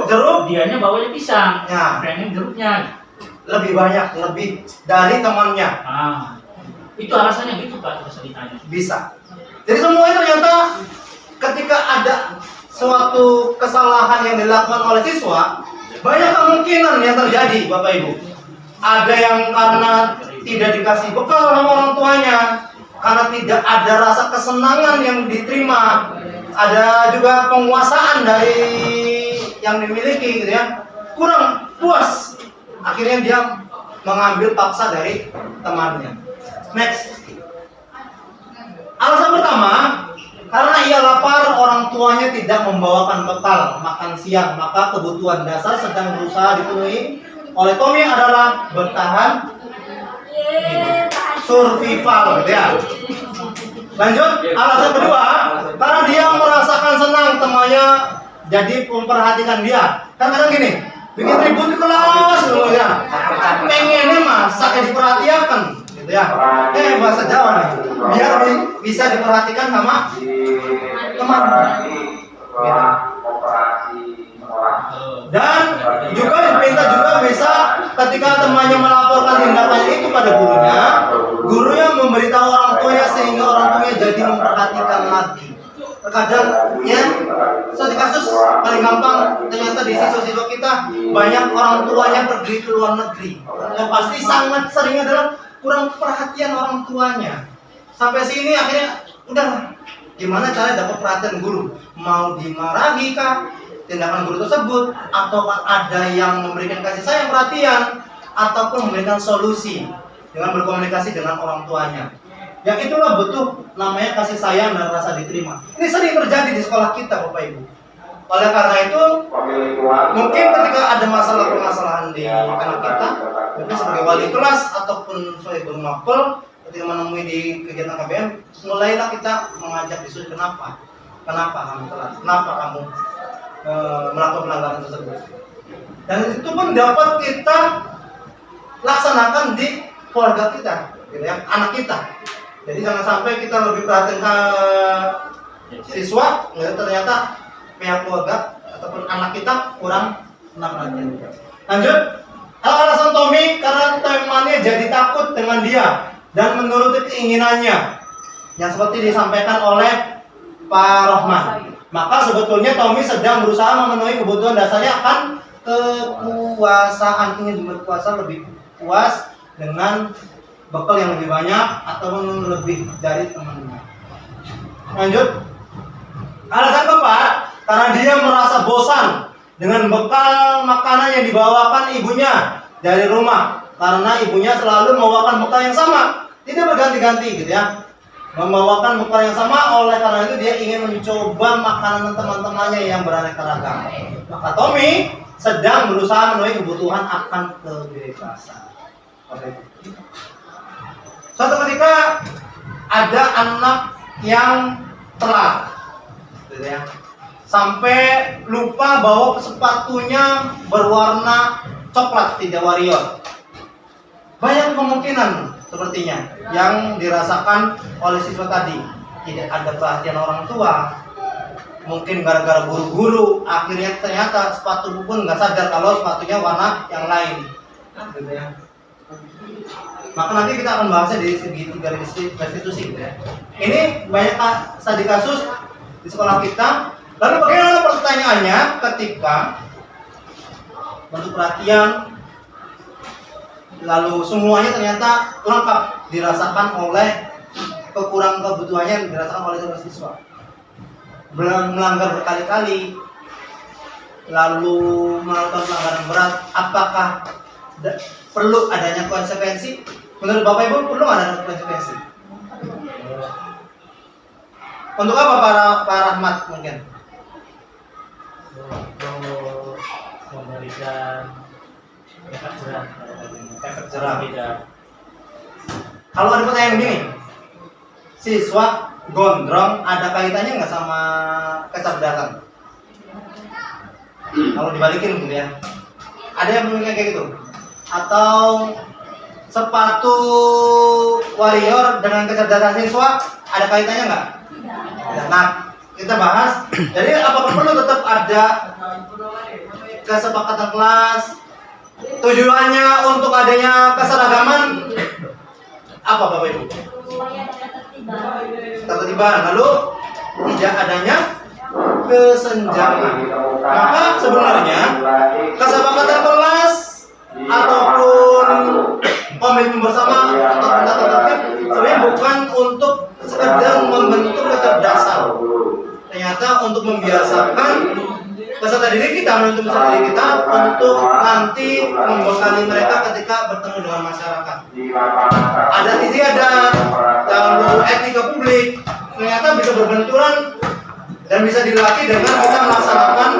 jeruk, dianya bawanya pisang. Ya. Pengen jeruknya. lebih banyak, lebih dari temannya. Itu alasannya gitu Pak, bisa ditanya. Bisa. Jadi semua itu ternyata ketika ada suatu kesalahan yang dilakukan oleh siswa, banyak kemungkinan yang terjadi Bapak Ibu. Ada yang karena tidak dikasih bekal sama orang tuanya, karena tidak ada rasa kesenangan yang diterima, ada juga penguasaan dari yang dimiliki gitu ya, kurang puas, akhirnya dia mengambil paksa dari temannya. Next. Alasan pertama, karena ia lapar, orang tuanya tidak membawakan bekal makan siang, maka kebutuhan dasar sedang berusaha dipenuhi oleh Tommy adalah bertahan hidup, survival gitu ya. Lanjut, alasan kedua, karena dia merasakan senang temannya jadi memperhatikan dia. Kan kadang gini, bikin ribut di kelas dulu ya, pengennya masa diperhatikan gitu ya. Bahasa Jawa nih, biar bisa diperhatikan sama teman. Dan juga diminta juga bisa ketika temannya melaporkan tindakannya itu pada gurunya memberitahu orang tuanya sehingga orang tuanya jadi memperhatikan lagi. Terkadang ya, suatu kasus paling gampang ternyata di siswa-siswa kita banyak orang tuanya pergi ke luar negeri. Yang pasti sangat sering adalah kurang perhatian orang tuanya. Sampai sini akhirnya udah gimana cara dapat perhatian guru? Mau dimarahi kah tindakan guru tersebut, atau ada yang memberikan kasih sayang perhatian, ataupun memberikan solusi dengan berkomunikasi dengan orang tuanya. Yang itulah butuh namanya kasih sayang dan rasa diterima. Ini sering terjadi di sekolah kita Bapak Ibu. Oleh karena itu mungkin ketika ada masalah-permasalahan di anak kita, mungkin sebagai wali kelas ataupun sebagai guru mapel, ketika menemui di kegiatan KBM, mulailah kita mengajak diskusi kenapa kamu telat, kenapa kamu melakukan pelanggaran tersebut. Dan itu pun dapat kita laksanakan di keluarga kita, gitu ya, anak kita. Jadi jangan sampai kita lebih perhatian ke siswa, ternyata pihak keluarga ataupun anak kita kurang perhatian. Lanjut, alasan Tommy karena temannya jadi takut dengan dia dan menuruti keinginannya, yang seperti disampaikan oleh Pak Rohman. Maka sebetulnya Tommy sedang berusaha memenuhi kebutuhan dasarnya akan kekuasaan, ingin berkuasa lebih puas dengan bekal yang lebih banyak atau lebih dari temannya. Lanjut. Alasan keempat, karena dia merasa bosan dengan bekal makanan yang dibawakan ibunya dari rumah, karena ibunya selalu membawakan bekal yang sama, tidak berganti-ganti gitu ya, membawakan bekal yang sama. Oleh karena itu dia ingin mencoba makanan teman-temannya yang beraneka ragam. Maka Tommy sedang berusaha memenuhi kebutuhan akan kebebasan. Suatu ketika ada anak yang telat, gitu ya, sampai lupa bawa sepatunya berwarna coklat, tidak warrior. Banyak kemungkinan sepertinya yang dirasakan oleh siswa tadi. Tidak ada perhatian orang tua, mungkin gara-gara buru-buru, akhirnya ternyata sepatu pun nggak sadar kalau sepatunya warna yang lain, gitu ya. Maka nanti kita akan bahasnya dari segi tiga restitusi, gitu ya. Ini banyak studi kasus di sekolah kita. Lalu bagaimana pertanyaannya ketika bentuk perhatian, lalu semuanya ternyata lengkap dirasakan oleh kekurangan kebutuhannya yang dirasakan oleh siswa, melanggar berkali-kali, lalu melakukan pelanggaran berat, apakah perlu adanya konsekuensi? Menurut Bapak Ibu perlu ada konsekuensi? Untuk apa Pak Rahmat mungkin? Untuk memberikan efek jerah. Efek jerah. Kalau ada pertanyaan begini, siswa gondrong ada kaitannya nggak sama kecerdasan? Kalau dibalikin gitu ya, ada yang memikirkan kayak gitu? Atau sepatu warrior dengan kecerdasan siswa ada kaitannya nggak? Nah, kita bahas. Jadi apakah perlu tetap ada kesepakatan kelas? Tujuannya untuk adanya keseragaman apa Bapak Ibu? Supaya ada Ketertiban. Lalu tidak adanya kesenjangan. Maka sebenarnya kesepakatan kelas ataupun komitmen bersama atau tata tertib sebenarnya bukan untuk sekedar membentuk kecerdasan. Ternyata untuk membiasakan peserta didik kita, menuntut peserta didik kita untuk nanti membekali mereka ketika bertemu dengan masyarakat. Adat istiadat, lalu etika publik, ternyata bisa berbenturan dan bisa dilatih dengan kita melaksanakan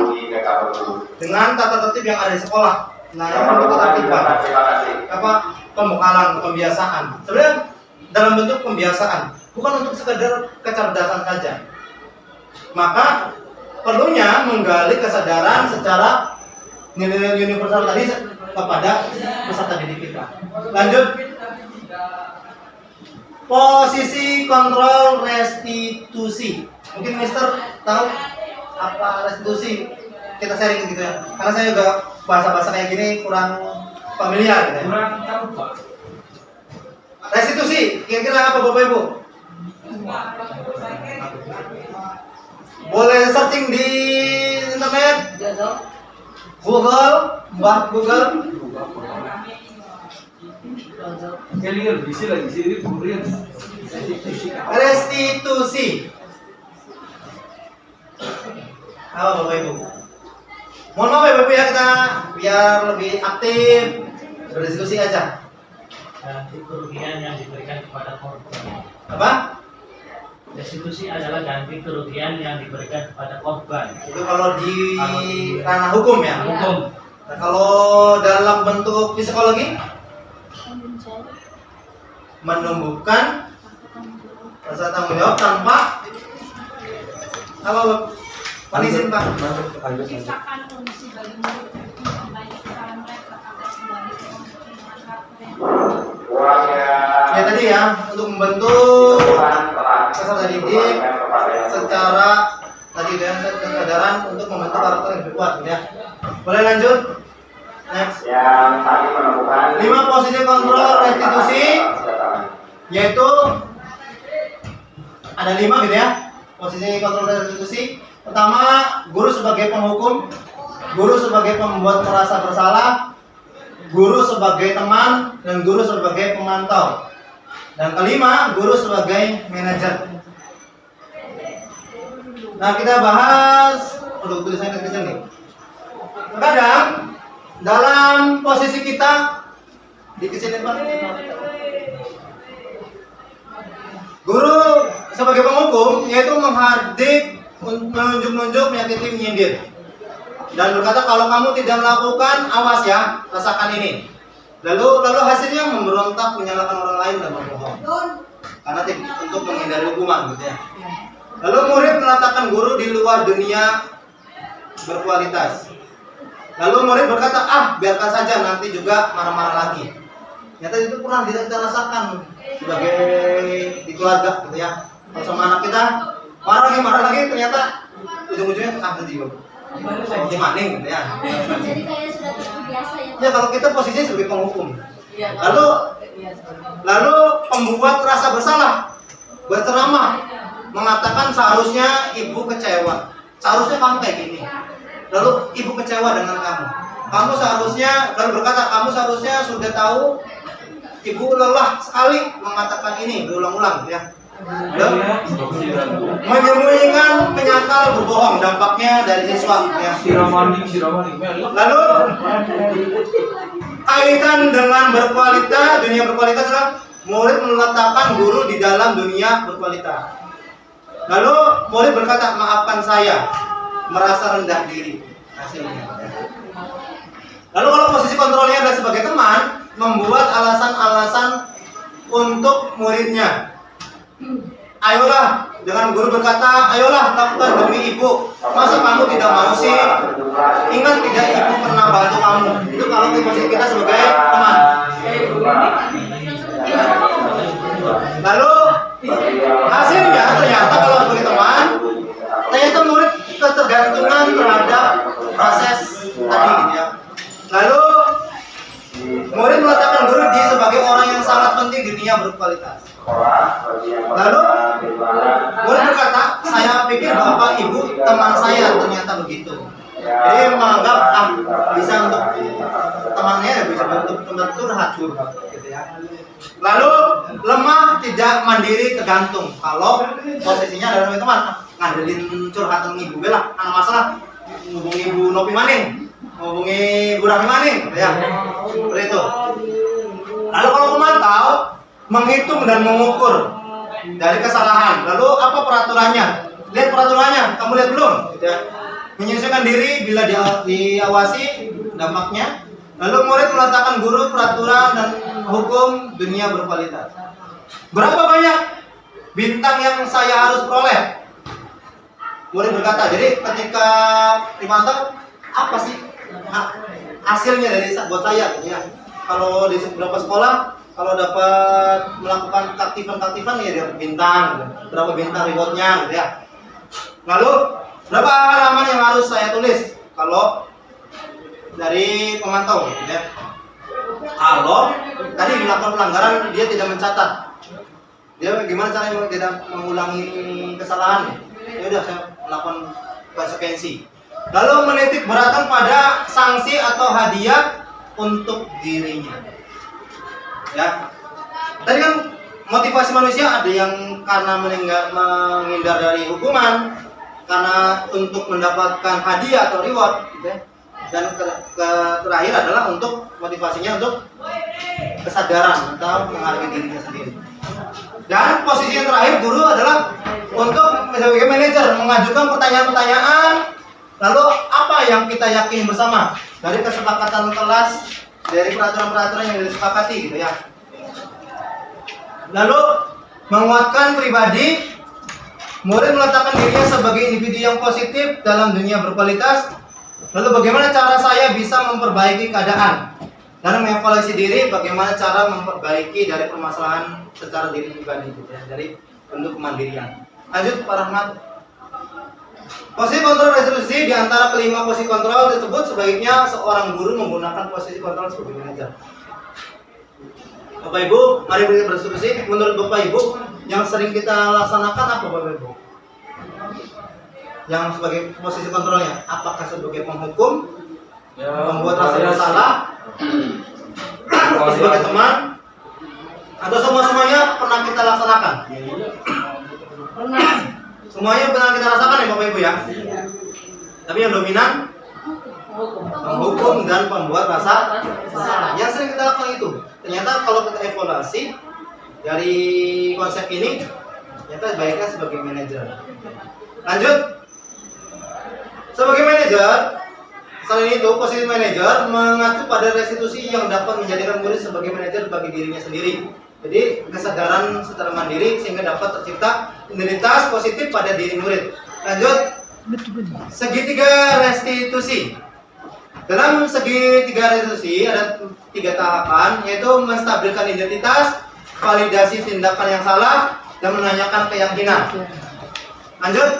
dengan tata tertib yang ada di sekolah. Nah, yang bentuk ketertiban, pembekalan, pembiasaan. Sebenarnya dalam bentuk pembiasaan, bukan untuk sekedar kecerdasan saja. Maka perlunya menggali kesadaran secara nilai-nilai universal tadi kepada peserta didik kita. Lanjut. Posisi kontrol restitusi. Mungkin Mister tahu apa restitusi? Kita sharing gitu ya. Karena saya juga bahasa-bahasa kayak gini kurang familiar gitu ya. Kurang tahu Pak. Restitusi, kira-kira apa Bapak Ibu? Boleh searching di internet, Google, Mbak Google. Kalian bisa lagi sini Korean. Restitusi. Apa Bapak Ibu? Mohon maaf ya Bapak ya, kita biar lebih aktif berdiskusi aja. Ganti kerugian yang diberikan kepada korban. Apa? Restitusi adalah ganti kerugian yang diberikan kepada korban. Itu kalau di ranah hukum ya. Hukum. Nah, kalau dalam bentuk psikologi, menumbuhkan rasa tanggung jawab tanpa apa Pak? Izin Pak. menciptakan kondisi bagi murid untuk membaikkan mereka agar kembali ke Ya tadi ya, untuk membentuk peserta didik secara tadi ya, kesadaran untuk membentuk karakter yang lebih kuat ya. Boleh lanjut? Next. Yang tadi menemukan 5 posisi kontrol restitusi, yaitu ada 5 gitu ya. Posisi kontrol restitusi. Pertama, guru sebagai penghukum, guru sebagai pembuat merasa bersalah, guru sebagai teman, dan guru sebagai pemantau. Dan kelima, guru sebagai manajer. Nah, kita bahas untuk tulisannya kecil nih. Kadang dalam posisi kita dikecilin Pak. Guru sebagai penghukum yaitu menghardik, menunjuk-nunjuk, menyakiti, menyindir, dan berkata kalau kamu tidak melakukan, awas ya, rasakan ini. Lalu hasilnya memberontak, menyalahkan orang lain dan berbohong. Karena untuk menghindari hukuman gitu ya. Lalu murid meletakkan guru di luar dunia berkualitas. Lalu murid berkata, biarkan saja, nanti juga marah-marah lagi. Ternyata itu pernah kita rasakan sebagai di keluarga gitu ya. Kalau sama anak kita marah lagi, ternyata ujung-ujungnya nanti juga seperti maning gitu ya. Jadi kayak sudah terbiasa ya. Ya kalau kita posisinya sebagai penghukum. Lalu pembuat rasa bersalah berceramah mengatakan seharusnya ibu kecewa. Seharusnya kamu kayak gini. Lalu ibu kecewa dengan kamu. Kamu seharusnya, lalu berkata kamu seharusnya sudah tahu ibu lelah sekali mengatakan ini berulang-ulang ya. Menyembunyikan, menyangkal, berbohong, dampaknya dari siswa ya. Lalu kaitan dengan berkualitas, dunia berkualitas adalah murid meletakkan guru di dalam dunia berkualitas. Lalu murid berkata, maafkan saya, merasa rendah diri hasilnya. Lalu kalau posisi kontrolnya adalah sebagai teman, membuat alasan-alasan untuk muridnya. Ayolah, dengan guru berkata, ayolah lakukan demi ibu. Masa kamu tidak mau sih? Ingat tidak ibu pernah bantu kamu. Itu kalau posisi kita sebagai teman. Lalu hasilnya ternyata kalau sebagai teman, ternyata murid ketergantungan terhadap proses tadi gitu ya. Lalu murid meletakkan guru di sebagai orang yang sangat penting di dunia berkualitas. Lalu murid berkata, saya pikir bapak ibu teman saya, ternyata begitu. Jadi menganggap bisa untuk temannya, bisa untuk teman curhat gitu ya. Lalu lemah, tidak mandiri, tergantung. Kalau posisinya adalah teman, ngandelin curhatan ibu bela, anak masalah, hubungi ibu Nopi Maning, hubungi Bu Rahmi Maning, ya. Seperti itu. Lalu kalau pemantau, menghitung dan mengukur dari kesalahan. Lalu apa peraturannya? Lihat peraturannya, kamu lihat belum? Gitu ya. Menyesuaikan diri bila diawasi dampaknya. Lalu murid meletakkan guru peraturan dan hukum dunia berkualitas. Berapa banyak bintang yang saya harus peroleh? Murid berkata, jadi ketika dipantau, apa sih hasilnya dari buat saya? Ya, kalau di beberapa sekolah, kalau dapat melakukan aktifan ya dapat bintang, berapa bintang rewardnya, gitu ya. Lalu berapa halaman yang harus saya tulis? Kalau dari pemantau, gitu ya. Kalau tadi melakukan pelanggaran dia tidak mencatat, dia gimana caranya tidak mengulangi kesalahan? Ya udah saya melakukan konsekuensi. Lalu menitik beratkan pada sanksi atau hadiah untuk dirinya. Ya, tadi kan motivasi manusia ada yang karena menghindar dari hukuman, karena untuk mendapatkan hadiah atau reward, gitu ya. Dan terakhir adalah untuk motivasinya untuk kesadaran atau menghargai dirinya sendiri. Dan posisi yang terakhir guru adalah untuk sebagai manajer mengajukan pertanyaan-pertanyaan. Lalu apa yang kita yakini bersama dari kesepakatan kelas, dari peraturan-peraturan yang disepakati, gitu ya. Lalu menguatkan pribadi, murid meletakkan dirinya sebagai individu yang positif dalam dunia berkualitas. Lalu bagaimana cara saya bisa memperbaiki keadaan dan mengevaluasi diri, bagaimana cara memperbaiki dari permasalahan secara diri pribadi, gitu ya, dari bentuk kemandirian. Lanjut Pak Rahmat. Posisi kontrol resolusi di antara kelima posisi kontrol tersebut sebaiknya seorang guru menggunakan posisi kontrol sebagai manajer. Bapak Ibu, mari kita berdiskusi. Menurut Bapak Ibu, yang sering kita laksanakan apa Bapak Ibu? yang sebagai posisi kontrolnya, apakah sebagai penghukum, Ya, membuat rasa bersalah, atau sebagai teman, atau semuanya pernah kita laksanakan? Semuanya pernah kita rasakan ya Bapak Ibu ya. Tapi yang dominan menghukum dan membuat rasa bersalah. Yang sering kita lakukan itu. Ternyata kalau kita evaluasi dari konsep ini, ternyata baiknya sebagai manajer. Lanjut. Sebagai manajer, selain itu posisi manajer mengacu pada restitusi yang dapat menjadikan murid sebagai manajer bagi dirinya sendiri. Jadi kesadaran secara mandiri sehingga dapat tercipta identitas positif pada diri murid. Lanjut. Segitiga restitusi. Dalam segitiga restitusi ada 3 tahapan, yaitu menstabilkan identitas, validasi tindakan yang salah, dan menanyakan keyakinan. Lanjut.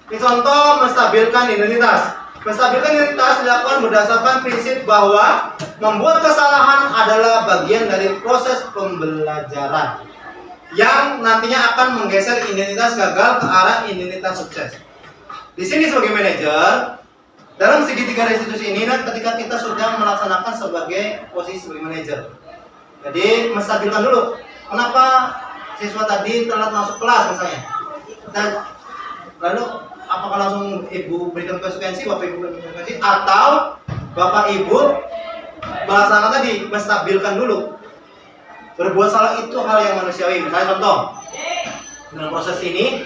Ini contoh menstabilkan identitas. Menstabilkan identitas dilakukan berdasarkan prinsip bahwa membuat kesalahan adalah bagian dari proses pembelajaran yang nantinya akan menggeser identitas gagal ke arah identitas sukses. Di sini sebagai manajer, dalam segitiga restitusi ini, ketika kita sudah melaksanakan sebagai posisi sebagai manajer, jadi menstabilkan dulu. Kenapa siswa tadi telat masuk kelas misalnya? Dan lalu apakah langsung ibu berikan konsekuensi, bapak ibu berikan konsekuensi, atau bapak ibu melaksanakan tadi menstabilkan dulu? Berbuat salah itu hal yang manusiawi. Misalnya contoh, dalam proses ini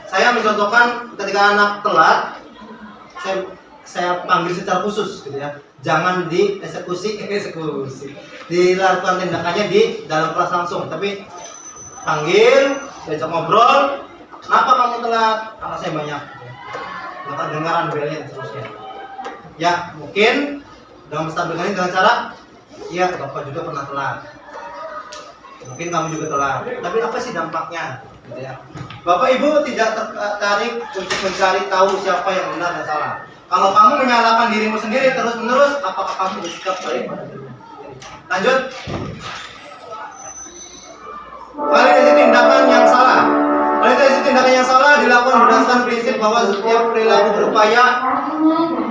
saya mencontohkan ketika anak telat, saya panggil secara khusus gitu ya. Jangan dieksekusi, dilakukan tindakannya di dalam kelas langsung, tapi panggil, diajak ngobrol. Kenapa kamu telat? Karena saya banyak. Maka dengaran belnya dan seterusnya. Ya, mungkin dalam menstabilkan ini dengan cara, iya bapak juga pernah telat. Mungkin kamu juga telat. Tapi apa sih dampaknya? Gitu ya. Bapak ibu tidak tertarik untuk mencari tahu siapa yang benar dan salah. Kalau kamu menyalahkan dirimu sendiri terus menerus, apakah kamu bersikap baik pada dirimu sendiri? Lanjut. Validasi tindakan yang salah. Validasi tindakan yang salah dilakukan berdasarkan prinsip bahwa setiap perilaku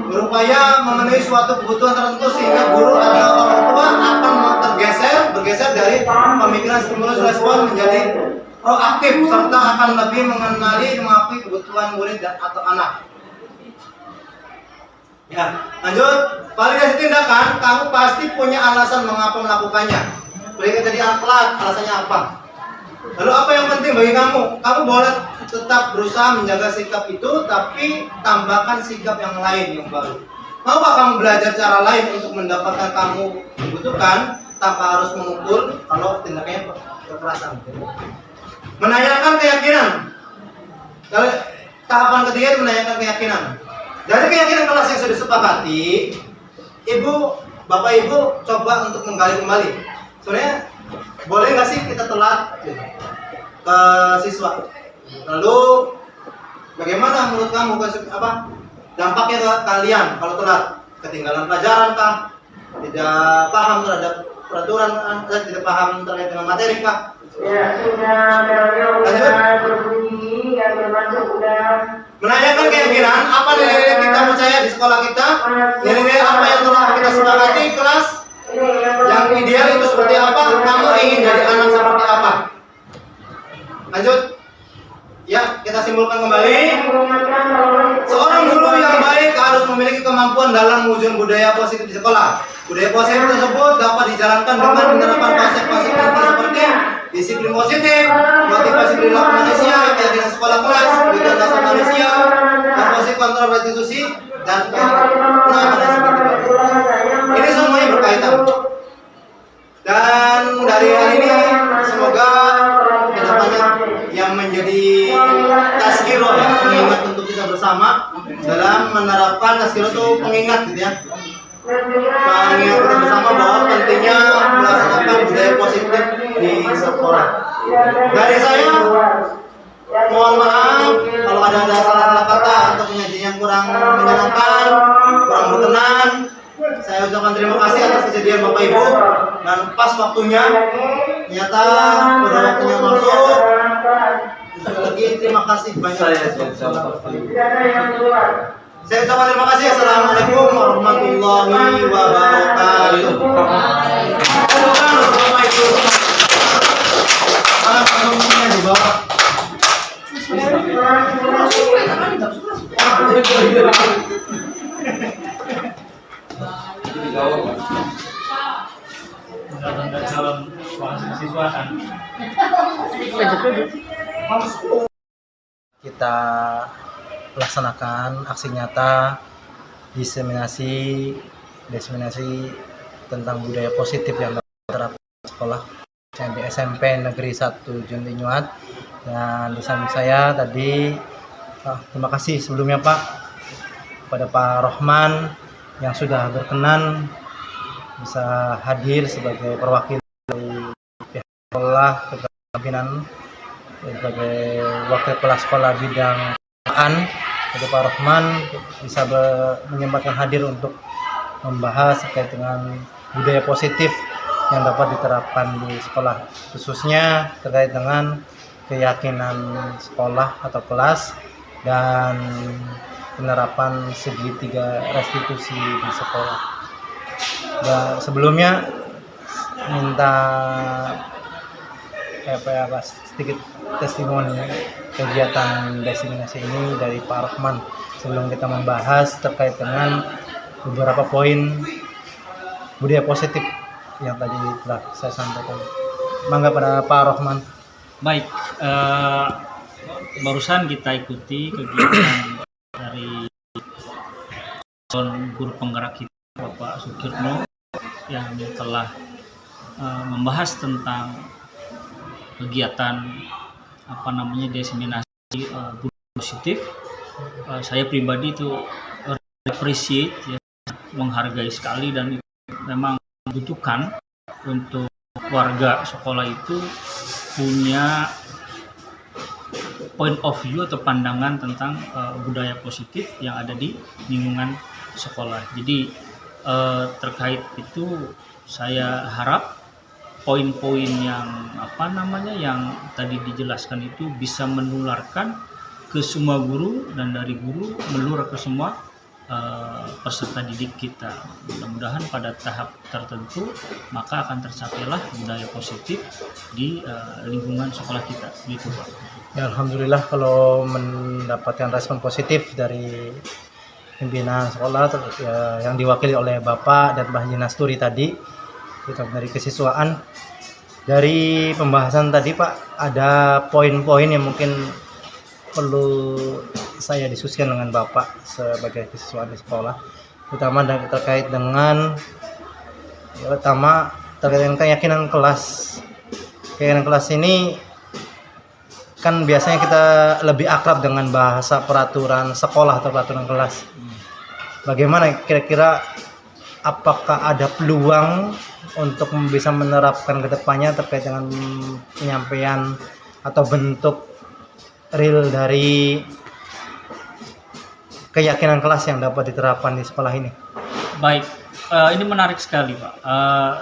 berupaya memenuhi suatu kebutuhan tertentu sehingga guru atau orang tua akan bergeser dari pemikiran stimulus respon menjadi proaktif serta akan lebih mengenali mengakui kebutuhan murid dan atau anak. Ya, lanjut. Validasi tindakan, kamu pasti punya alasan mengapa melakukannya. Mereka tadi anak telat, alasannya apa? Lalu apa yang penting bagi kamu? Kamu boleh tetap berusaha menjaga sikap itu, tapi tambahkan sikap yang lain yang baru. Maukah kamu belajar cara lain untuk mendapatkan kamu dibutuhkan tanpa harus memukul kalau tindakannya kekerasan? Menanyakan keyakinan. Kalau tahapan ketiga itu menanyakan keyakinan. Dari keyakinan kelas yang sudah disepakati, bapak ibu coba untuk menggali kembali. Sebenarnya boleh nggak sih kita telat ke siswa? Lalu bagaimana menurut kamu dampaknya ke kalian kalau telat? Ketinggalan pelajaran kah? Tidak paham terhadap peraturan, tidak paham terkait dengan materi kah? Ya, sudah berbunyi yang termasuk sudah. Menanyakan keyakinan, apa nilai kita percaya di sekolah kita? Nilai apa yang telah kita sepakati kelas? Yang ideal itu seperti apa? Kamu ingin jadi anak seperti apa? Lanjut. Ya, kita simpulkan kembali. Seorang guru yang baik harus memiliki kemampuan dalam mewujudkan budaya positif di sekolah. Budaya positif tersebut dapat dijalankan dengan menerapkan konsep-konsep inti seperti disiplin positif, motivasi perilaku manusia, keyakinan sekolah kelas, kebutuhan dasar manusia, dan posisi kontrol restitusi, dan penanganan seperti itu. Ini semuanya berkaitan. Dan dari hal ini semoga kedepannya yang menjadi tazkiro ya, pengingat untuk kita bersama dalam menerapkan tazkiro itu pengingat gitu ya. Pengingat kita bersama bahwa pentingnya melaksanakan budaya positif di sekolah. Dari saya mohon maaf kalau ada salah-salah kata atau penyajian yang kurang menyenangkan, kurang berkenan. Saya ucapkan terima kasih atas kejadian Bapak Ibu dan pas waktunya Ternyata udah waktunya masuk. Sekali lagi terima kasih banyak. Saya ucapkan terima kasih. Assalamualaikum warahmatullahi wabarakatuh. Di bawah. Tanda calon mahasiswa kan. Kita laksanakan aksi nyata diseminasi tentang budaya positif yang terapkan di sekolah SMP Negeri 1 Juntinyuat. Dan di samping saya tadi terima kasih sebelumnya Pak kepada Pak Rohman yang sudah berkenan bisa hadir sebagai perwakilan dari pihak sekolah, kepemimpinan sebagai wakil kepala sekolah bidang pendidikan. Jadi Pak Rohman bisa menyempatkan hadir untuk membahas terkait dengan budaya positif yang dapat diterapkan di sekolah, khususnya terkait dengan keyakinan sekolah atau kelas dan penerapan segitiga restitusi di sekolah. Dan sebelumnya minta sedikit testimoni kegiatan diseminasi ini dari Pak Rohman sebelum kita membahas terkait dengan beberapa poin budaya positif yang tadi telah saya sampaikan. Mangga pada Pak Rohman. Baik, barusan kita ikuti kegiatan dari guru penggerak kita Bapak Sukirno yang telah membahas tentang kegiatan diseminasi budaya positif. Saya pribadi itu appreciate, ya, menghargai sekali, dan itu memang membutuhkan untuk warga sekolah itu punya point of view atau pandangan tentang budaya positif yang ada di lingkungan sekolah. Jadi terkait itu saya harap poin-poin yang yang tadi dijelaskan itu bisa menularkan ke semua guru, dan dari guru menular ke semua peserta didik kita. Mudah-mudahan pada tahap tertentu maka akan tercapailah budaya positif di lingkungan sekolah kita, gitu Pak. Ya, alhamdulillah kalau mendapatkan respon positif dari pimpinan sekolah yang diwakili oleh Bapak dan Mbah Jinasturi tadi, dari kesiswaan. Dari pembahasan tadi Pak, ada poin-poin yang mungkin perlu saya diskusikan dengan Bapak sebagai kesiswaan di sekolah, terutama terkait dengan keyakinan kelas. Keyakinan kelas ini kan biasanya kita lebih akrab dengan bahasa peraturan sekolah atau peraturan kelas. Bagaimana kira-kira, apakah ada peluang untuk bisa menerapkan ke depannya terkait dengan penyampaian atau bentuk real dari keyakinan kelas yang dapat diterapkan di sekolah ini? Baik, ini menarik sekali Pak.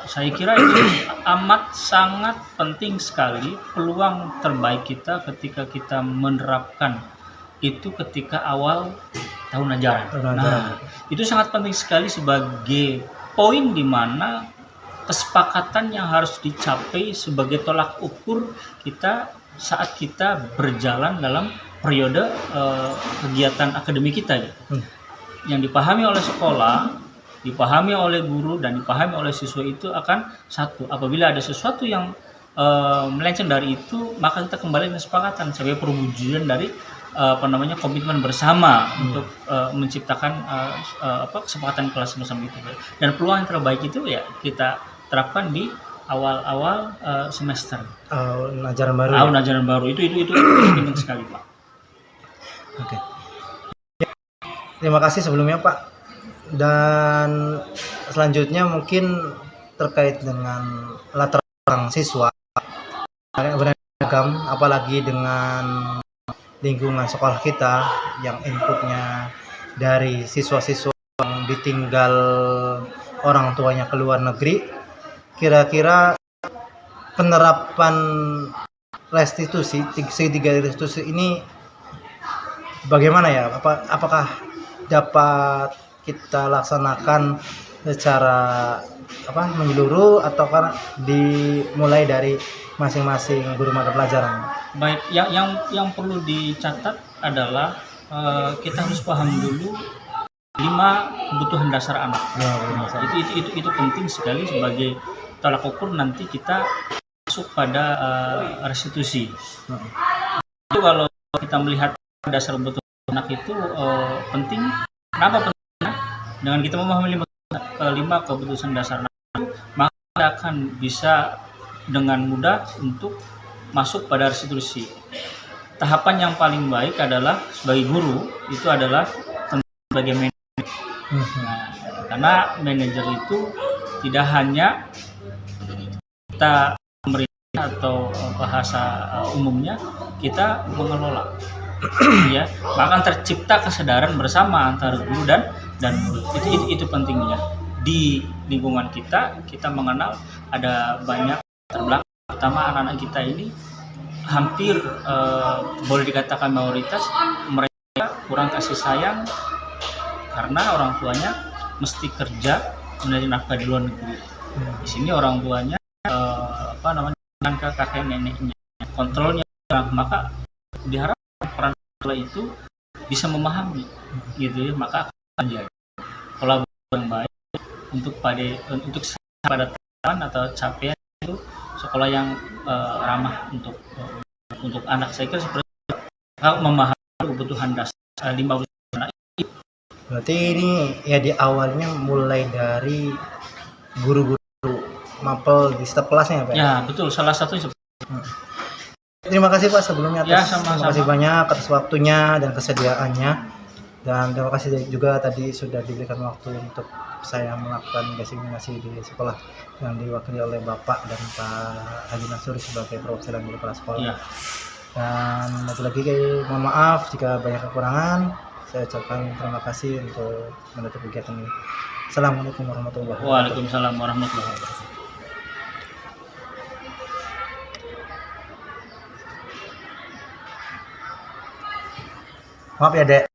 Saya kira ini amat sangat penting sekali. Peluang terbaik kita ketika kita menerapkan itu ketika awal tahun ajaran. Nah, itu sangat penting sekali sebagai poin di mana kesepakatan yang harus dicapai sebagai tolak ukur kita saat kita berjalan dalam periode kegiatan akademik kita, yang dipahami oleh sekolah, dipahami oleh guru, dan dipahami oleh siswa itu akan satu. Apabila ada sesuatu yang melenceng dari itu, maka kita kembali ke kesepakatan sebagai perwujudan dari komitmen bersama untuk menciptakan kesepakatan kelas bersama itu. Dan peluang yang terbaik itu ya kita terapkan di awal-awal semester. Ajaran baru. Ajaran baru itu penting sekali Pak. Oke. Terima kasih sebelumnya Pak. Dan selanjutnya mungkin terkait dengan latar belakang siswa beragam, apalagi dengan lingkungan sekolah kita yang inputnya dari siswa-siswa yang ditinggal orang tuanya ke luar negeri. Kira-kira penerapan restitusi, segitiga restitusi ini bagaimana ya? Apakah dapat kita laksanakan secara menyeluruh atau kan dimulai dari masing-masing guru mata pelajaran? Baik, yang perlu dicatat adalah kita harus paham dulu 5 kebutuhan dasar anak. Itu penting sekali sebagai tolak ukur nanti kita masuk pada restitusi. Itu kalau kita melihat dasar kebutuhan anak itu penting. Kenapa pentingnya? Dengan kita memahami 5 kebutuhan dasar anak itu, maka kita akan bisa dengan mudah untuk masuk pada restitusi. Tahapan yang paling baik adalah sebagai guru itu adalah sebagai manajer. Nah, karena manajer itu tidak hanya kita pemerintah atau bahasa umumnya kita mengelola, ya, bahkan tercipta kesadaran bersama antara guru dan murid. Itu pentingnya di lingkungan kita mengenal ada banyak terbelakang, terutama anak-anak kita ini hampir boleh dikatakan mayoritas mereka kurang kasih sayang karena orang tuanya mesti kerja mencari nafkah di luar negeri. Di sini orang tuanya ke kakek neneknya, kontrolnya, maka diharapkan peran tua itu bisa memahami, gitu ya, maka akan jadi kolaborasi yang baik untuk pada teman atau capaian itu sekolah yang ramah untuk anak. Saya kira seperti memahami kebutuhan dasar 5 anak. Berarti ini ya di awalnya mulai dari guru-guru mapel di setiap kelasnya ya Pak? Ya betul, salah satunya. Terima kasih Pak sebelumnya Ya, terima kasih banyak atas waktunya dan kesediaannya, dan terima kasih juga tadi sudah diberikan waktu untuk saya melakukan diseminasi di sekolah yang diwakili oleh Bapak dan Pak Haji Nasuri sebagai perwakilan dari kepala sekolah. Ya. Dan lagi-lagi mohon maaf jika banyak kekurangan. Saya ucapkan terima kasih untuk menutup kegiatan ini. Assalamualaikum warahmatullahi wabarakatuh. Waalaikumsalam warahmatullahi wabarakatuh. Maaf ya Dek.